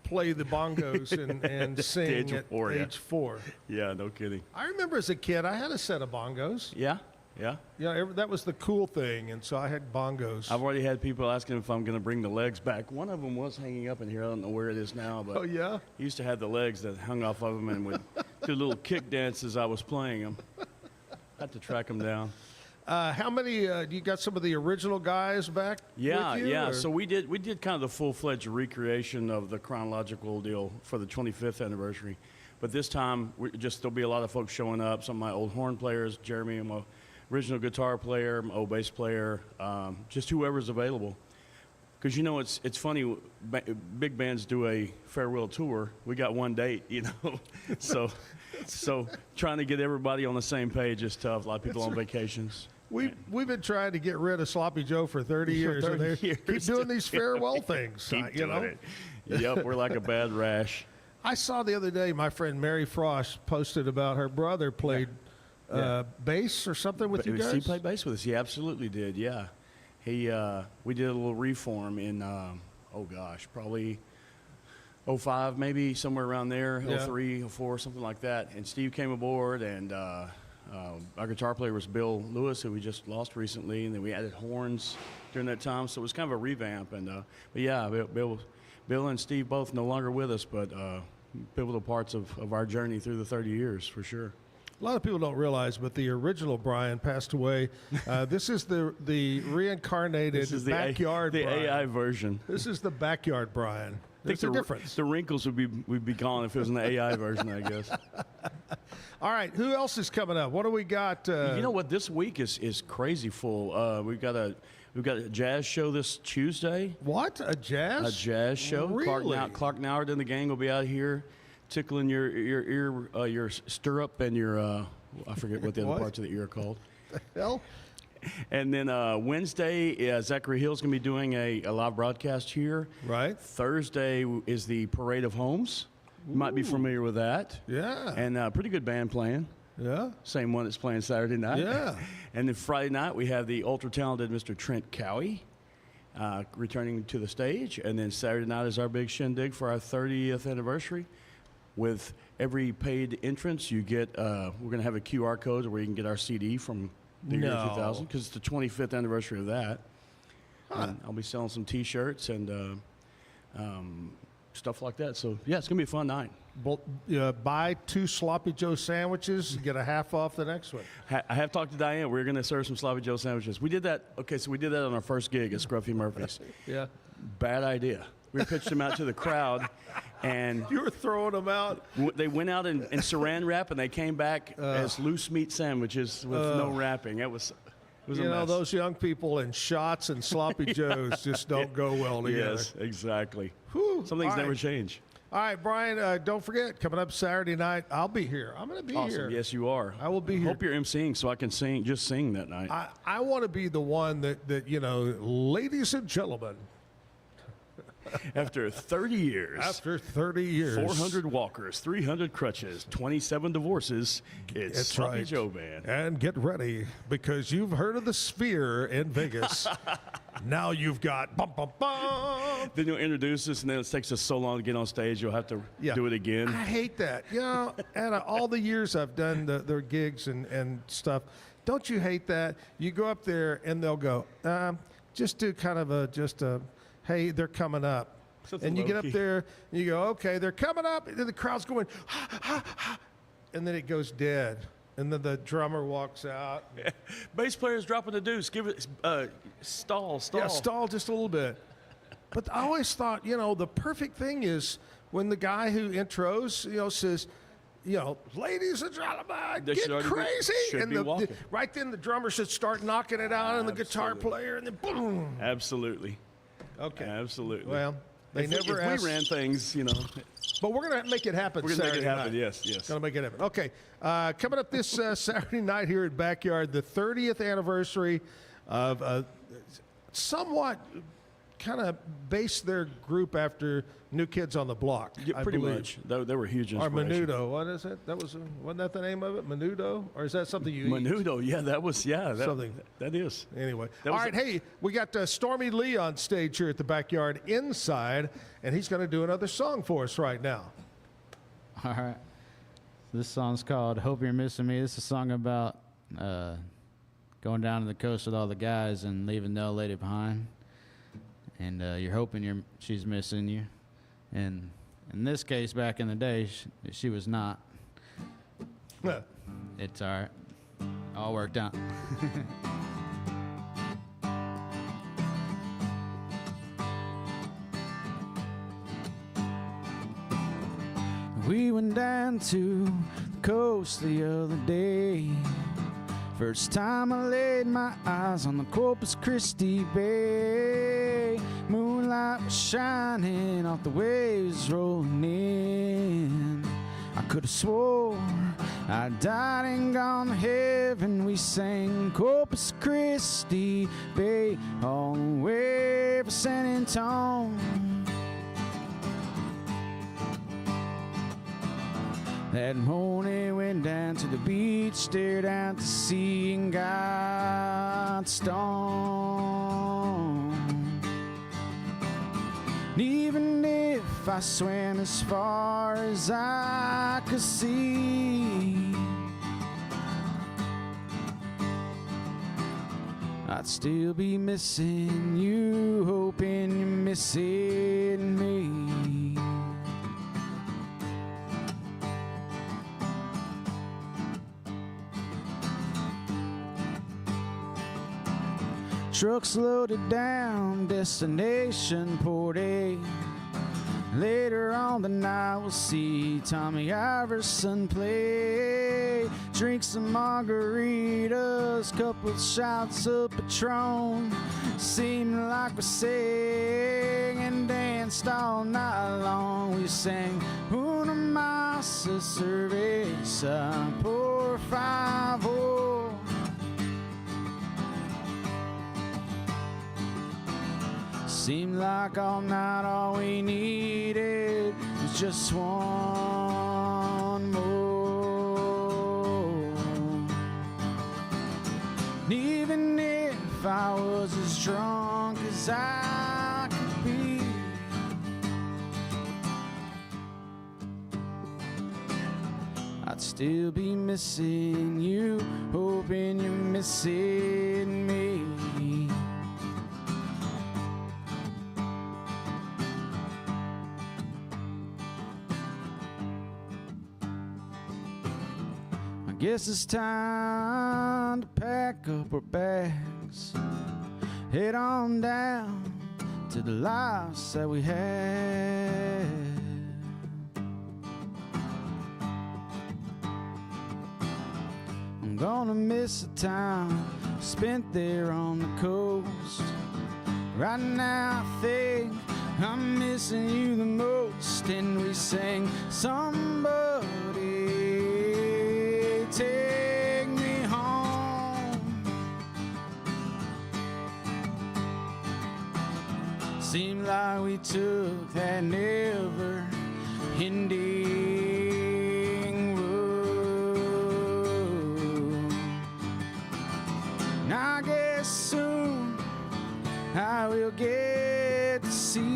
play the bongos and sing at age 4. Yeah, no kidding. I remember as a kid, I had a set of bongos. Yeah. Yeah, that was the cool thing, and so I had bongos. I've already had people asking if I'm going to bring the legs back. One of them was hanging up in here. I don't know where it is now, but oh yeah, he used to have the legs that hung off of him and would do little kick dances. I was playing them. Had to track them down. How many? You got some of the original guys back? Yeah, with you, yeah. or? So we did kind of the full-fledged recreation of the chronological deal for the 25th anniversary, but this time there'll be a lot of folks showing up. Some of my old horn players, Jeremy, and my original guitar player, my old bass player, just whoever's available. Because it's funny, big bands do a farewell tour. We got one date, so trying to get everybody on the same page is tough. A lot of people on vacations. We've been trying to get rid of Sloppy Joe for 30 years. For 30 and they years. keep doing these farewell things. Keep doing it. Yep, we're like a bad rash. I saw the other day my friend Mary Frost posted about her brother played bass or something with you guys. He played bass with us. He absolutely did. Yeah, we did a little reform in probably 05, maybe somewhere around there, 03, 04, something like that. And Steve came aboard, and our guitar player was Bill Lewis, who we just lost recently, and then we added horns during that time. So it was kind of a revamp. And but yeah, Bill and Steve both no longer with us, but pivotal parts of our journey through the 30 years for sure. A lot of people don't realize, but the original Brian passed away. This is the reincarnated backyard the Brian. AI version. This is the backyard Brian. There's a difference. The wrinkles would be gone if it was an AI version, I guess. All right, who else is coming up? What do we got? You know what? This week is crazy full. We've got a jazz show this Tuesday. What? A jazz show. Really? Clark Noward and the gang will be out here tickling your ear, your stirrup and your I forget what the other parts of the ear are called. The hell? And then Wednesday, Zachary Hill's going to be doing a live broadcast here. Right. Thursday is the Parade of Homes. You might be familiar with that. Yeah. And pretty good band playing. Yeah. Same one that's playing Saturday night. Yeah. And then Friday night, we have the ultra-talented Mr. Trent Cowie returning to the stage. And then Saturday night is our big shindig for our 30th anniversary. With every paid entrance, you get, we're going to have a QR code where you can get our CD from the year 2000, because it's the 25th anniversary of that. And I'll be selling some T-shirts and stuff like that. So, yeah, it's going to be a fun night. Buy 2 Sloppy Joe sandwiches, get a half off the next one. I have talked to Diane. We're going to serve some Sloppy Joe sandwiches. We did that. Okay, so we did that on our first gig at Scruffy Murphy's. Yeah. Bad idea. We pitched them out to the crowd, and you were throwing them out. They went out in saran wrap, and they came back as loose meat sandwiches with no wrapping. It was a mess. Those young people and shots and sloppy joes just don't go well together. Yes, exactly. Whew. Some things never change. All right, Brian, don't forget, coming up Saturday night, I'll be here. I'm going to be here. Yes, you are. I will be here. Hope you're emceeing so I can just sing that night. I want to be the one that ladies and gentlemen. After 30 years. 400 walkers, 300 crutches, 27 divorces. It's Sloppy Joe Band. And get ready, because you've heard of the Sphere in Vegas. Now you've got bum, bum, bum. Then you'll introduce us, and then it takes us so long to get on stage, you'll have to do it again. I hate that. And all the years I've done their gigs and stuff, don't you hate that? You go up there, and they'll go, just do kind of a hey, they're coming up. And you get up there, and you go, okay, they're coming up. And then the crowd's going, ha, ha, ha. And then it goes dead. And then the drummer walks out. Yeah. Bass player's dropping the deuce. Give it, stall. Yeah, stall just a little bit. But I always thought, the perfect thing is when the guy who intros, says, ladies and gentlemen, They get should already be- crazy. should And be walking. right then the drummer should start knocking it out, and the guitar player, and then boom. Absolutely. Okay. Absolutely. Well, they if never we, asked. if we ran things, But we're going to make it happen. We're gonna make it Saturday happen, night. yes, yes. Going to make it happen. Okay. Coming up this Saturday night here at Backyard, the 30th anniversary of somewhat kind of based their group after New Kids on the Block. Yeah, I pretty believe. much. They were huge Or inspiration. Menudo. What is it? Wasn't that the name of it? Menudo? Or is that something you eat? Menudo, yeah, that was, Something. That is. Anyway. That All was right, hey, we got Stormy Lee on stage here at the Backyard Inside, and he's going to do another song for us right now. All right. This song's called Hope You're Missing Me. This is a song about going down to the coast with all the guys and leaving the old lady behind. And you're hoping she's missing you. And in this case, back in the day, she was not. It's all right. All worked out. We went down to the coast the other day. First time I laid my eyes on the Corpus Christi Bay. Moonlight was shining off the waves rolling in. I could have swore I died and gone to heaven. We sang Corpus Christi Bay all the way for San Antonio. That morning went down to the beach, stared out to sea and got stoned. And even if I swam as far as I could see, I'd still be missing you, hoping you're missing me. Trucks loaded down, destination Port A. Later on the night we'll see Tommy Iverson play. Drink some margaritas, couple shots of Patron. Seemed like we sang and danced all night long. We sang Una Masa Cerveza por favor. Seemed like all night all we needed was just one more. And even if I was as drunk as I could be, I'd still be missing you, hoping you're missing me. Guess it's time to pack up our bags, head on down to the lives that we had. I'm gonna miss the time spent there on the coast. Right now I think I'm missing you the most. And we sang somebody take me home. Seemed like we took that never ending road. And I guess soon I will get to see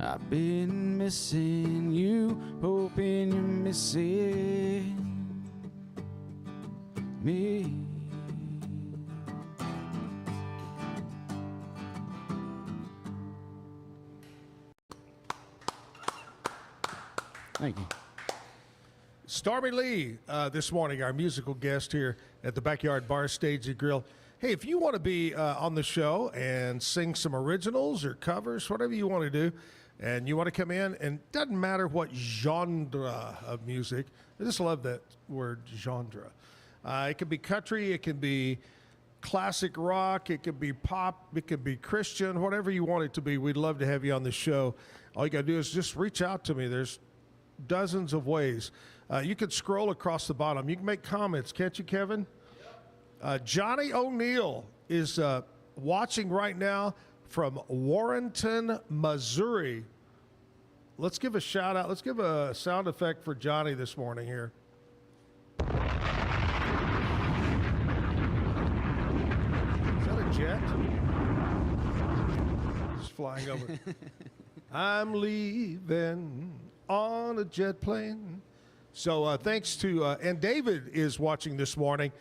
I've been missing you, hoping you're missing me. Thank you. Stormy Lee this morning, our musical guest here at the Backyard Bar Stage and Grill. Hey, if you want to be on the show and sing some originals or covers, whatever you want to do, and you want to come in, and it doesn't matter what genre of music. I just love that word, genre. It can be country, it can be classic rock, it could be pop, it could be Christian, whatever you want it to be. We'd love to have you on the show. All you got to do is just reach out to me. There's dozens of ways. You can scroll across the bottom. You can make comments, can't you, Kevin? Johnny O'Neill is watching right now from Warrenton, Missouri. Let's give a shout out. Let's give a sound effect for Johnny this morning here. Jet? Just flying over. I'm leaving on a jet plane. So thanks to, and David is watching this morning.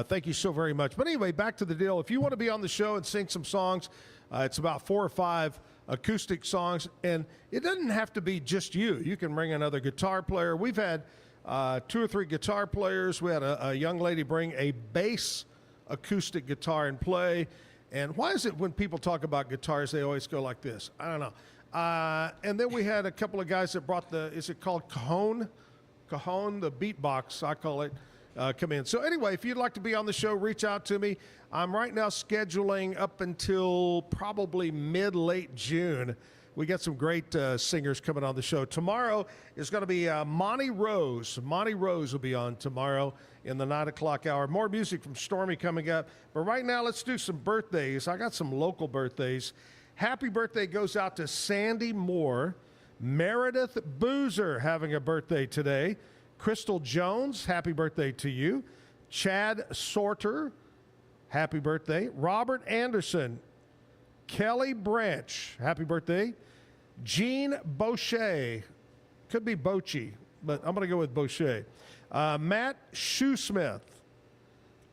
Thank you so very much. But anyway, back to the deal. If you want to be on the show and sing some songs, it's about 4 or 5 acoustic songs. And it doesn't have to be just you. You can bring another guitar player. We've had 2 or 3 guitar players. We had a young lady bring a bass acoustic guitar and play. And why is it when people talk about guitars, they always go like this? I don't know. And then we had a couple of guys that brought is it called cajon? Cajon, the beatbox, I call it, come in. So anyway, if you'd like to be on the show, reach out to me. I'm right now scheduling up until probably mid-late June. We got some great singers coming on the show. Tomorrow is going to be Monty Rose. Monty Rose will be on tomorrow in the 9 o'clock hour. More music from Stormy coming up. But right now, let's do some birthdays. I got some local birthdays. Happy birthday goes out to Sandy Moore. Meredith Boozer having a birthday today. Crystal Jones, happy birthday to you. Chad Sorter, happy birthday. Robert Anderson. Kelly Branch, happy birthday. Jean Boucher, could be Boche, but I'm going to go with Boucher. Matt Shoesmith.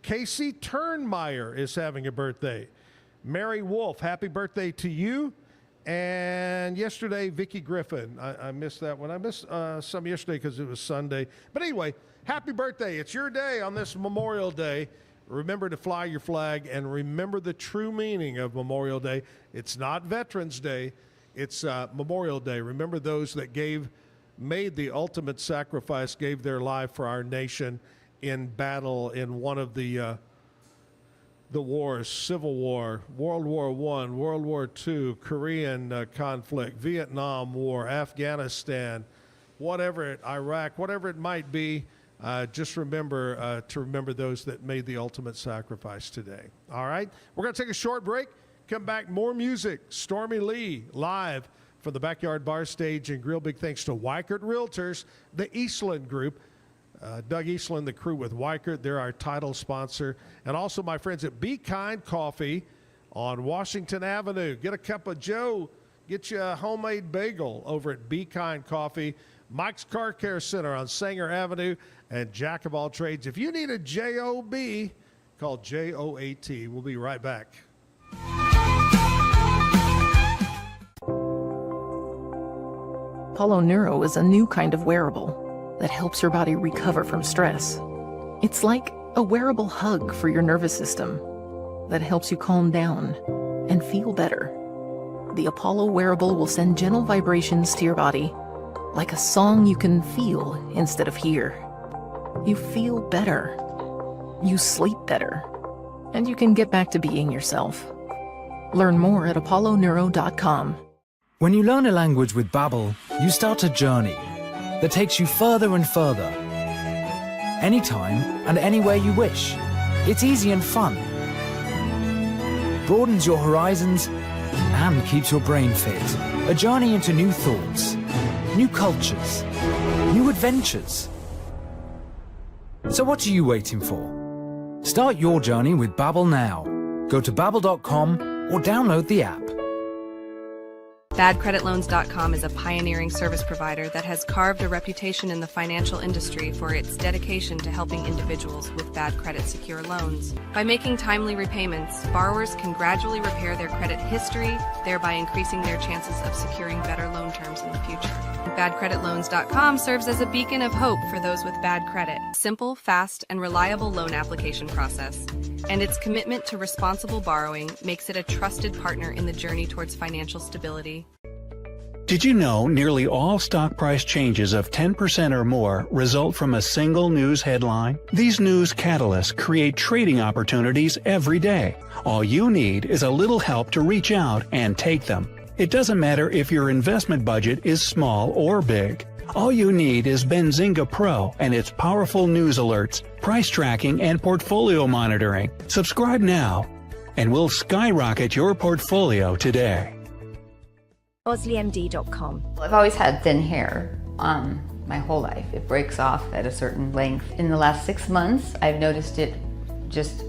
Casey Turnmeyer is having a birthday. Mary Wolf, happy birthday to you. And yesterday, Vicki Griffin. I missed that one. I missed some yesterday because it was Sunday. But anyway, happy birthday. It's your day on this Memorial Day. Remember to fly your flag and remember the true meaning of Memorial Day. It's not Veterans Day. It's Memorial Day. Remember those that made the ultimate sacrifice, gave their life for our nation in battle in one of the wars, Civil War, World War I, World War II, Korean conflict, Vietnam War, Afghanistan, Iraq, whatever it might be. Just remember to remember those that made the ultimate sacrifice today. All right? We're going to take a short break. Come back, more music. Stormy Lee live from the Backyard Bar Stage and Grill. Big thanks to Weichert Realtors, the Eastland Group. Doug Eastland, the crew with Weichert. They're our title sponsor. And also my friends at Be Kind Coffee on Washington Avenue. Get a cup of Joe. Get you a homemade bagel over at Be Kind Coffee. Mike's Car Care Center on Sanger Avenue, and Jack of All Trades. If you need a J-O-B, call J-O-A-T. We'll be right back. Apollo Neuro is a new kind of wearable that helps your body recover from stress. It's like a wearable hug for your nervous system that helps you calm down and feel better. The Apollo wearable will send gentle vibrations to your body, like a song you can feel instead of hear. You feel better. You sleep better. And you can get back to being yourself. Learn more at apolloneuro.com. When you learn a language with Babbel, you start a journey that takes you further and further. Anytime and anywhere you wish. It's easy and fun. Broadens your horizons and keeps your brain fit. A journey into new thoughts, new cultures, new adventures. So what are you waiting for? Start your journey with Babbel now. Go to babbel.com or download the app. BadCreditLoans.com is a pioneering service provider that has carved a reputation in the financial industry for its dedication to helping individuals with bad credit secure loans. By making timely repayments, borrowers can gradually repair their credit history, thereby increasing their chances of securing better loan terms in the future. BadCreditLoans.com serves as a beacon of hope for those with bad credit. Simple, fast, and reliable loan application process. And its commitment to responsible borrowing makes it a trusted partner in the journey towards financial stability. Did you know nearly all stock price changes of 10% or more result from a single news headline? These news catalysts create trading opportunities every day. All you need is a little help to reach out and take them. It doesn't matter if your investment budget is small or big. All you need is Benzinga Pro and its powerful news alerts, price tracking, and portfolio monitoring. Subscribe now, and we'll skyrocket your portfolio today. OsleyMD.com. I've always had thin hair my whole life. It breaks off at a certain length. In the last 6 months, I've noticed it just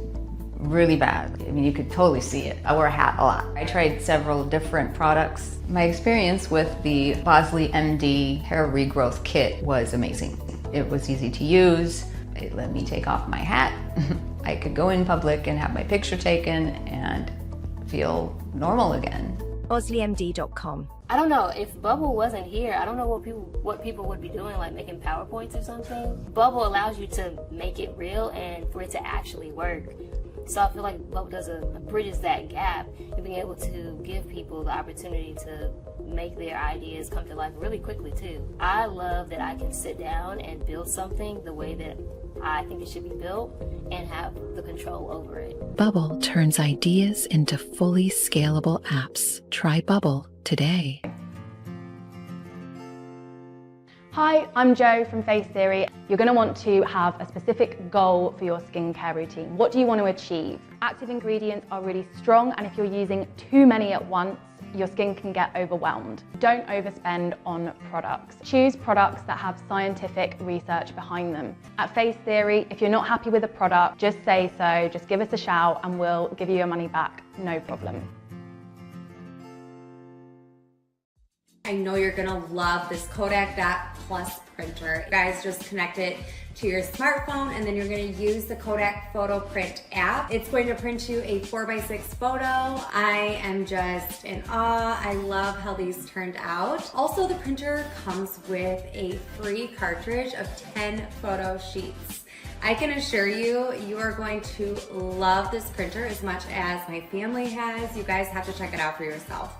really bad. I mean, you could totally see it. I wear a hat a lot. I tried several different products. My experience with the Bosley MD hair regrowth kit was amazing. It was easy to use. It let me take off my hat. I could go in public and have my picture taken and feel normal again. OsleyMD.com. I don't know, if Bubble wasn't here, I don't know what people would be doing, like making PowerPoints or something. Bubble allows you to make it real and for it to actually work. So I feel like Bubble bridges that gap and being able to give people the opportunity to make their ideas come to life really quickly too. I love that I can sit down and build something the way that I think it should be built and have the control over it. Bubble turns ideas into fully scalable apps. Try Bubble today. Hi, I'm Jo from Face Theory. You're going to want to have a specific goal for your skincare routine. What do you want to achieve? Active ingredients are really strong, and if you're using too many at once, your skin can get overwhelmed. Don't overspend on products. Choose products that have scientific research behind them. At Face Theory, if you're not happy with a product, just say so, just give us a shout and we'll give you your money back, no problem. I know you're gonna love this Kodak Dot Plus printer. You guys just connect it to your smartphone and then you're gonna use the Kodak Photo Print app. It's going to print you a 4x6 photo. I am just in awe. I love how these turned out. Also, the printer comes with a free cartridge of 10 photo sheets. I can assure you, you are going to love this printer as much as my family has. You guys have to check it out for yourself.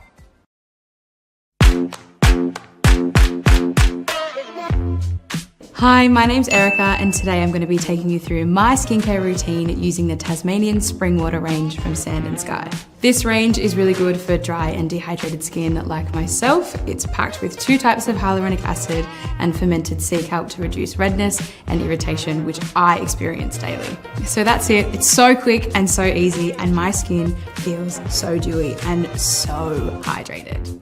Hi, my name's Erica and today I'm going to be taking you through my skincare routine using the Tasmanian Spring Water range from Sand and Sky. This range is really good for dry and dehydrated skin like myself. It's packed with 2 types of hyaluronic acid and fermented sea kelp to reduce redness and irritation, which I experience daily. So that's it. It's so quick and so easy, and my skin feels so dewy and so hydrated.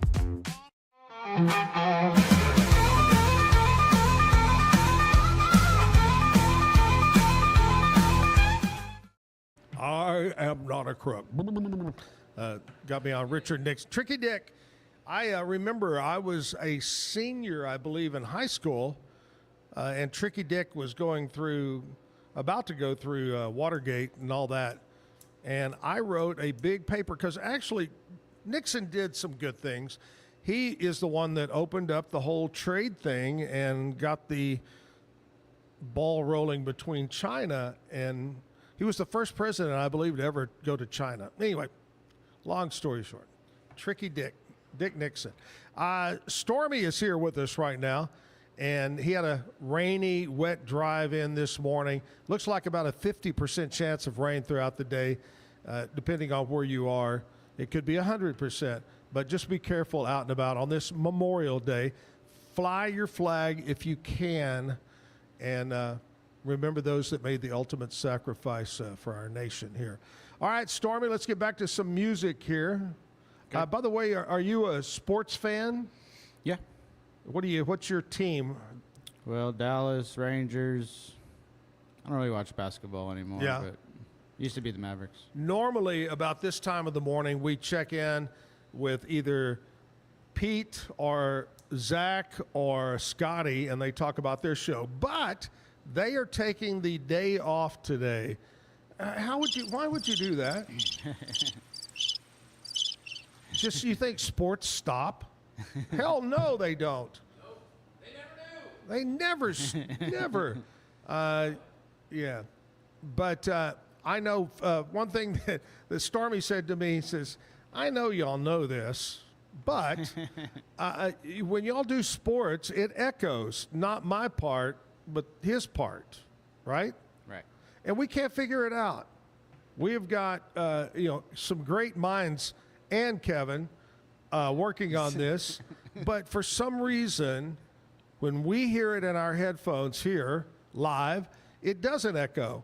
I am not a crook. Got me on Richard Nixon. Tricky Dick. I remember I was a senior, I believe, in high school, and Tricky Dick was about to go through Watergate and all that. And I wrote a big paper because actually Nixon did some good things. He is the one that opened up the whole trade thing and got the ball rolling between China, and he was the first president, I believe, to ever go to China. Anyway, long story short, Tricky Dick Nixon. Stormy is here with us right now, and he had a rainy, wet drive-in this morning. Looks like about a 50% chance of rain throughout the day, depending on where you are. It could be 100%, but just be careful out and about on this Memorial Day. Fly your flag if you can, and remember those that made the ultimate sacrifice for our nation here. All right, Stormy, let's get back to some music here. Okay. By the way, are you a sports fan? Yeah. What's your team? Well, Dallas, Rangers. I don't really watch basketball anymore. Yeah. But used to be the Mavericks. Normally, about this time of the morning, we check in with either Pete or Zach or Scotty, and they talk about their show. But they are taking the day off today. Why would you do that? Just you think sports stop? Hell no, they don't. Nope, they never do. They never. Yeah. But I know one thing that Stormy said to me, he says, I know y'all know this, but when y'all do sports, it echoes, not my part, but his part, right? Right. And we can't figure it out. We have got, some great minds and Kevin working on this, but for some reason, when we hear it in our headphones here live, it doesn't echo.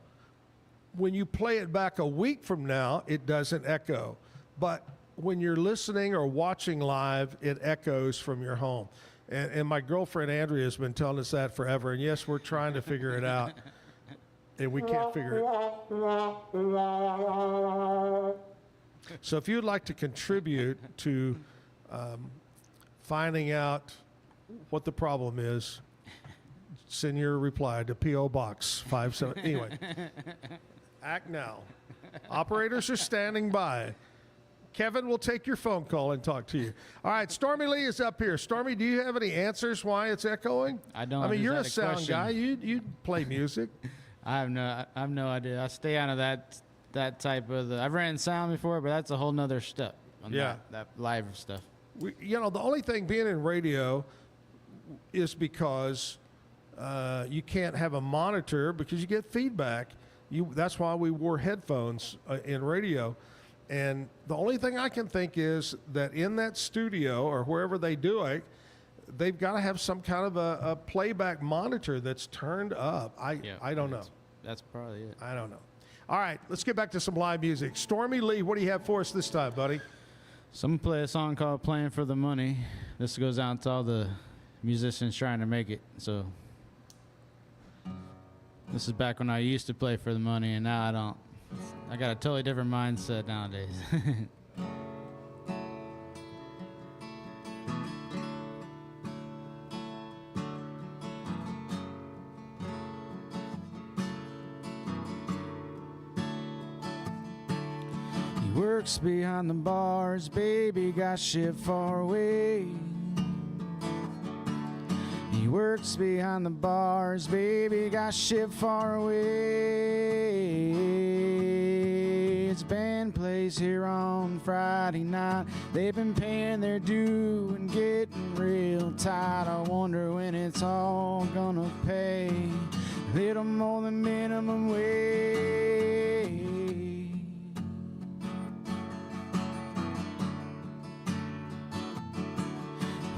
When you play it back a week from now, it doesn't echo. But when you're listening or watching live, it echoes from your home. And my girlfriend Andrea has been telling us that forever. And yes, we're trying to figure it out. And we can't figure it out. So if you'd like to contribute to finding out what the problem is, send your reply to P.O. Box 57. Anyway, act now. Operators are standing by. Kevin will take your phone call and talk to you. All right, Stormy Lee is up here. Stormy, do you have any answers why it's echoing? I don't. I mean, you're a Is that sound question? guy. You play music. I have no idea. I stay out of that type of. I've ran sound before, but that's a whole nother step. On Yeah. that live stuff. The only thing being in radio is because you can't have a monitor because you get feedback. That's why we wore headphones in radio. And the only thing I can think is that in that studio or wherever they do it, they've got to have some kind of a playback monitor that's turned up. I don't know. That's probably it. I don't know. All right, let's get back to some live music. Stormy Lee, what do you have for us this time, buddy? So I'm gonna play a song called "Playing for the Money." This goes out to all the musicians trying to make it. So this is back when I used to play for the money, and now I don't. I got a totally different mindset nowadays. He works behind the bars, baby, got shipped far away. He works behind the bars, baby, got shipped far away. It's band plays here on Friday night. They've been paying their due and getting real tight. I wonder when it's all gonna pay. A little more than minimum wage.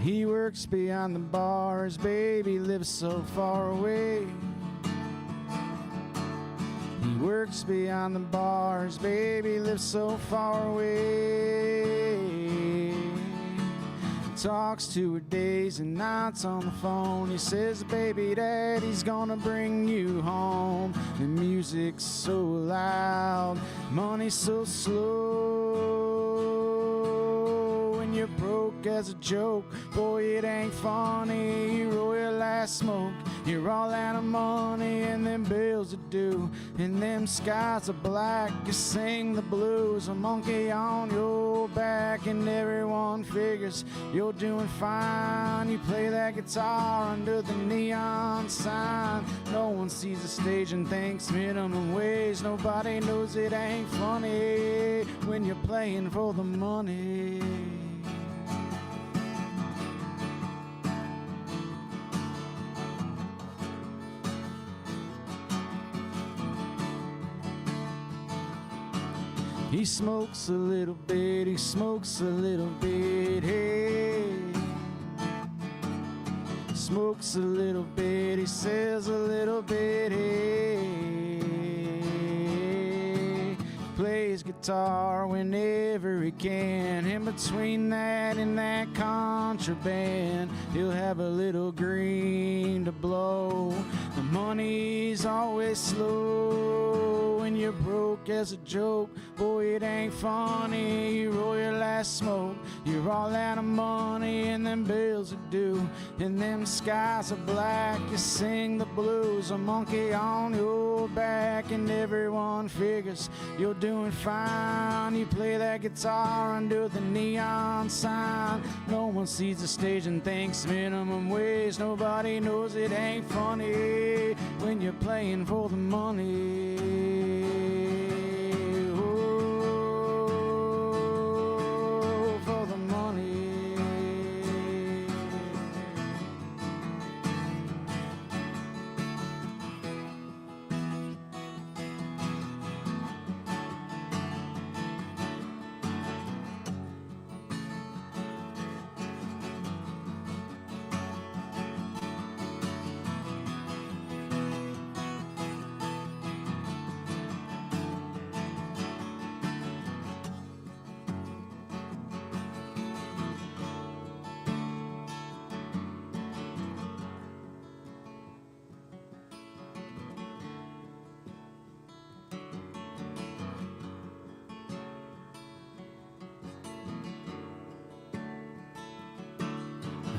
He works behind the bars, baby, lives so far away. He works behind the bars, baby, lives so far away. Talks to her days and nights on the phone. He says, baby, daddy's gonna bring you home. The music's so loud, money's so slow. When you're broke as a joke, boy, it ain't funny. You roll your last smoke, you're all out of money, and them bills are due, and them skies are black. You sing the blues, a monkey on your back, and everyone figures you're doing fine. You play that guitar under the neon sign. No one sees the stage and thinks minimum wage. Nobody knows it ain't funny when you're playing for the money. He smokes a little bit, he smokes a little bit, hey. Smokes a little bit, he says a little bit, hey. Plays guitar whenever he can. In between that and that contraband, he'll have a little green to blow. The money's always slow. When you're broke as a joke, boy, it ain't funny. You roll your last smoke, you're all out of money, and them bills are due, and them skies are black. You sing the blues, a monkey on your back, and everyone figures you're doing fine. You play that guitar under the neon sign. No one sees the stage and thinks minimum wage. Nobody knows it ain't funny when you're playing for the money.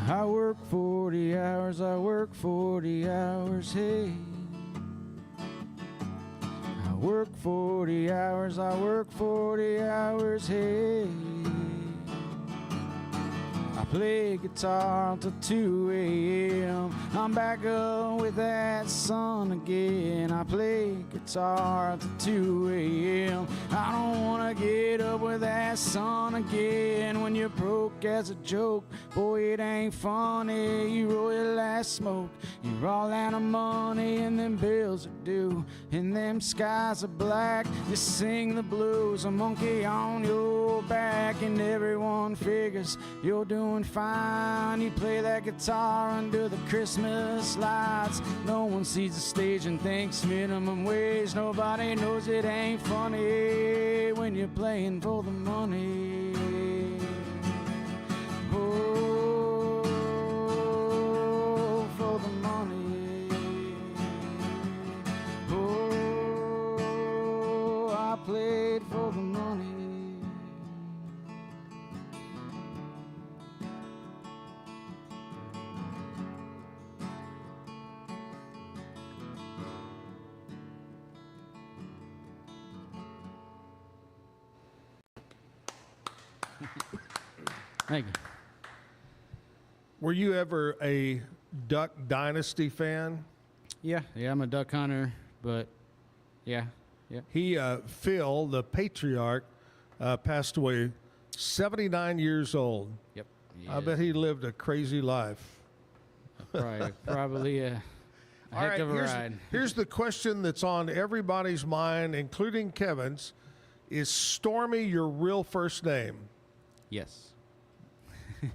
I work 40 hours, I work 40 hours, hey. I work 40 hours, I work 40 hours, hey. I play guitar till 2 a.m. I'm back up with that sun again. I play guitar till 2 a.m. I don't wanna get up with that sun again. When you're broke as a joke, boy, it ain't funny. You roll your last smoke, you're all out of money, and them bills are due, and them skies are black. You sing the blues, a monkey on your back, and everyone figures you're doing fine. You play that guitar under the Christmas lights. No one sees the stage and thinks minimum wage. Nobody knows it ain't funny when you're playing for the money. Oh, for the money. Oh, I played for the money. Thank you. Were you ever a Duck Dynasty fan? Yeah, I'm a duck hunter, but yeah. He, Phil, the patriarch, passed away 79 years old. Yep. I bet he lived a crazy life. Probably a heck of a ride. Here's the question that's on everybody's mind, including Kevin's. Is Stormy your real first name? Yes.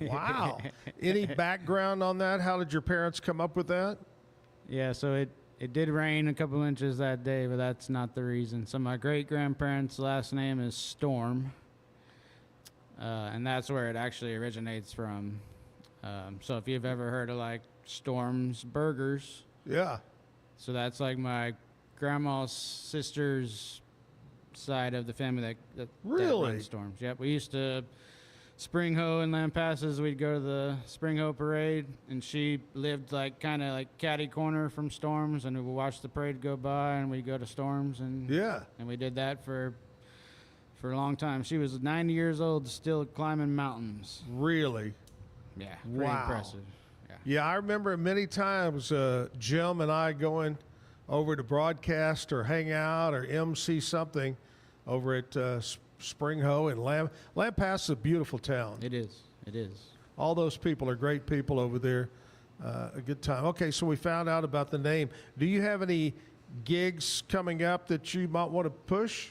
Wow. Any background on that? How did your parents come up with that? Yeah, so it did rain a couple inches that day, but that's not the reason. So my great-grandparents' last name is Storm, and that's where it actually originates from. So if you've ever heard of, like, Storm's Burgers. Yeah. So that's, like, my grandma's sister's side of the family that runs Storms. Yep, we used to spring hoe in Lampasas. We'd go to the spring hoe parade, and she lived like kind of like catty corner from Storms, and we would watch the parade go by, and we'd go to Storms, and and we did that for a long time. She was 90 years old, still climbing mountains. Really? Yeah, pretty impressive. Yeah, I remember many times Jim and I going over to broadcast or hang out or MC something over at Spring Hoe and Lampasas is a beautiful town. It is. All those people are great people over there. A good time. Okay, so we found out about the name. Do you have any gigs coming up that you might want to push?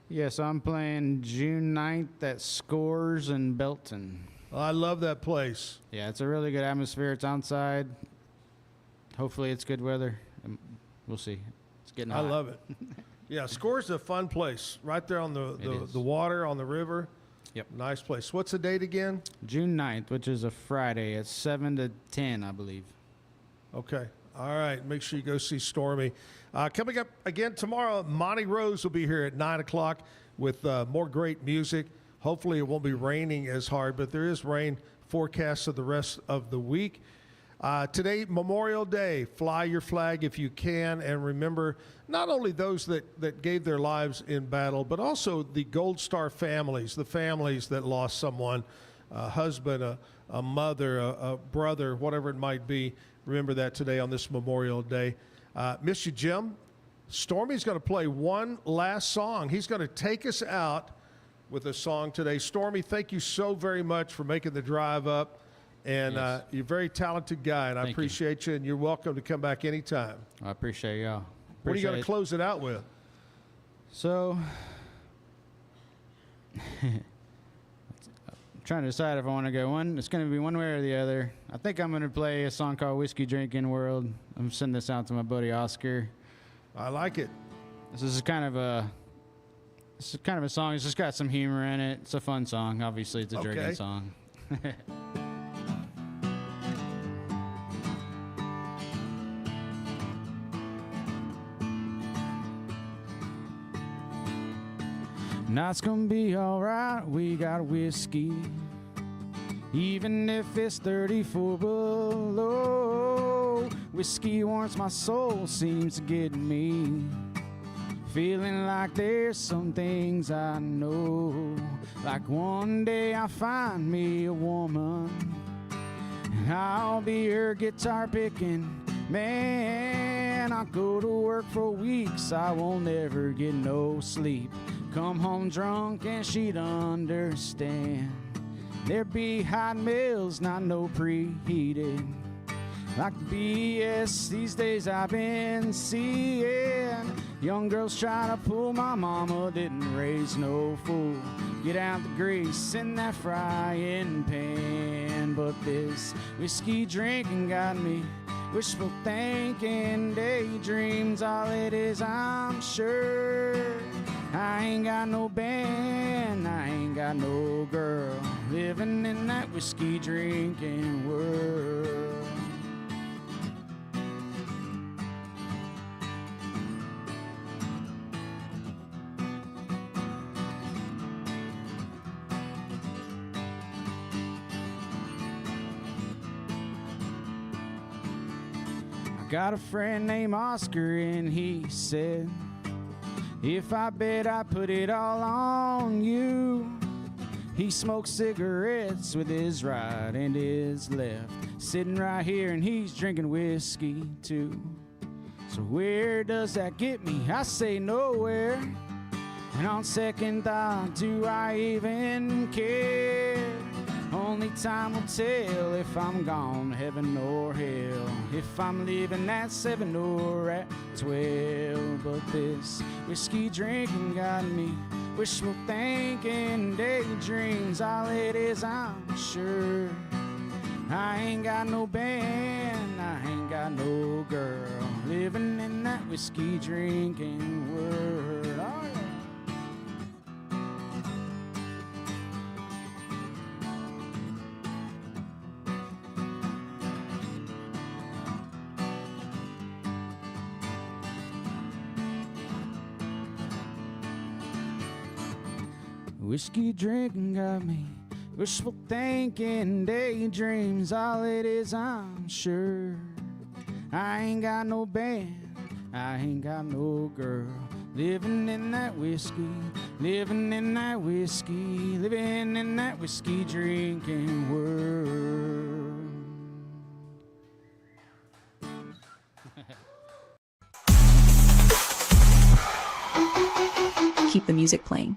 Yes, I'm playing June 9th at Scores in Belton. I love that place. Yeah, it's a really good atmosphere. It's outside. Hopefully it's good weather. We'll see. It's getting hot. I love it. Yeah, Scores is a fun place. Right there on the water, on the river. Yep. Nice place. What's the date again? June 9th, which is a Friday at 7 to 10, I believe. Okay. All right. Make sure you go see Stormy. Coming up again tomorrow, Monty Rose will be here at 9 o'clock with more great music. Hopefully it won't be raining as hard, but there is rain forecast of the rest of the week. Today, Memorial Day. Fly your flag if you can, and remember not only those that gave their lives in battle, but also the Gold Star families, the families that lost someone, a husband, a mother, a brother, whatever it might be. Remember that today on this Memorial Day. Miss you, Jim. Stormy's going to play one last song. He's going to take us out with a song today. Stormy, thank you so very much for making the drive up. And you're a very talented guy, and I appreciate you, and you're welcome to come back anytime. I appreciate y'all. What are you going to close it out with? So, I'm trying to decide if I want to go one. It's going to be one way or the other. I think I'm going to play a song called Whiskey Drinking World. I'm sending this out to my buddy Oscar. I like it. This is kind of a song. It's just got some humor in it. It's a fun song. Obviously, it's a drinking song. Night's gonna be alright, we got whiskey even if it's 34 below. Whiskey warms my soul, seems to get me feeling like there's some things I know. Like one day I'll find me a woman, and I'll be her guitar picking man. I'll go to work for weeks, I won't never get no sleep. Come home drunk and she'd understand. There'd be hot meals, not no preheated. Like BS these days I've been seeing. Young girls try to pull my mama, didn't raise no fool. Get out the grease in that frying pan. But this whiskey drinking got me wishful thinking, daydreams all it is, I'm sure. I ain't got no band, I ain't got no girl, living in that whiskey drinking world. Got a friend named Oscar and he said, if I bet I put it all on you. He smokes cigarettes with his right and his left, sitting right here and he's drinking whiskey too. So where does that get me? I say nowhere. And on second thought, do I even care? Only time will tell if I'm gone, heaven or hell, if I'm living at 7 or at 12. But this whiskey drinking got me wishful thinking, daydreams all it is, I'm sure. I ain't got no band, I ain't got no girl, living in that whiskey drinking world. Oh, yeah. Whiskey drinking got me wishful thinking, daydreams all it is, I'm sure. I ain't got no band, I ain't got no girl, living in that whiskey, living in that whiskey, living in that whiskey drinking world. Keep the music playing.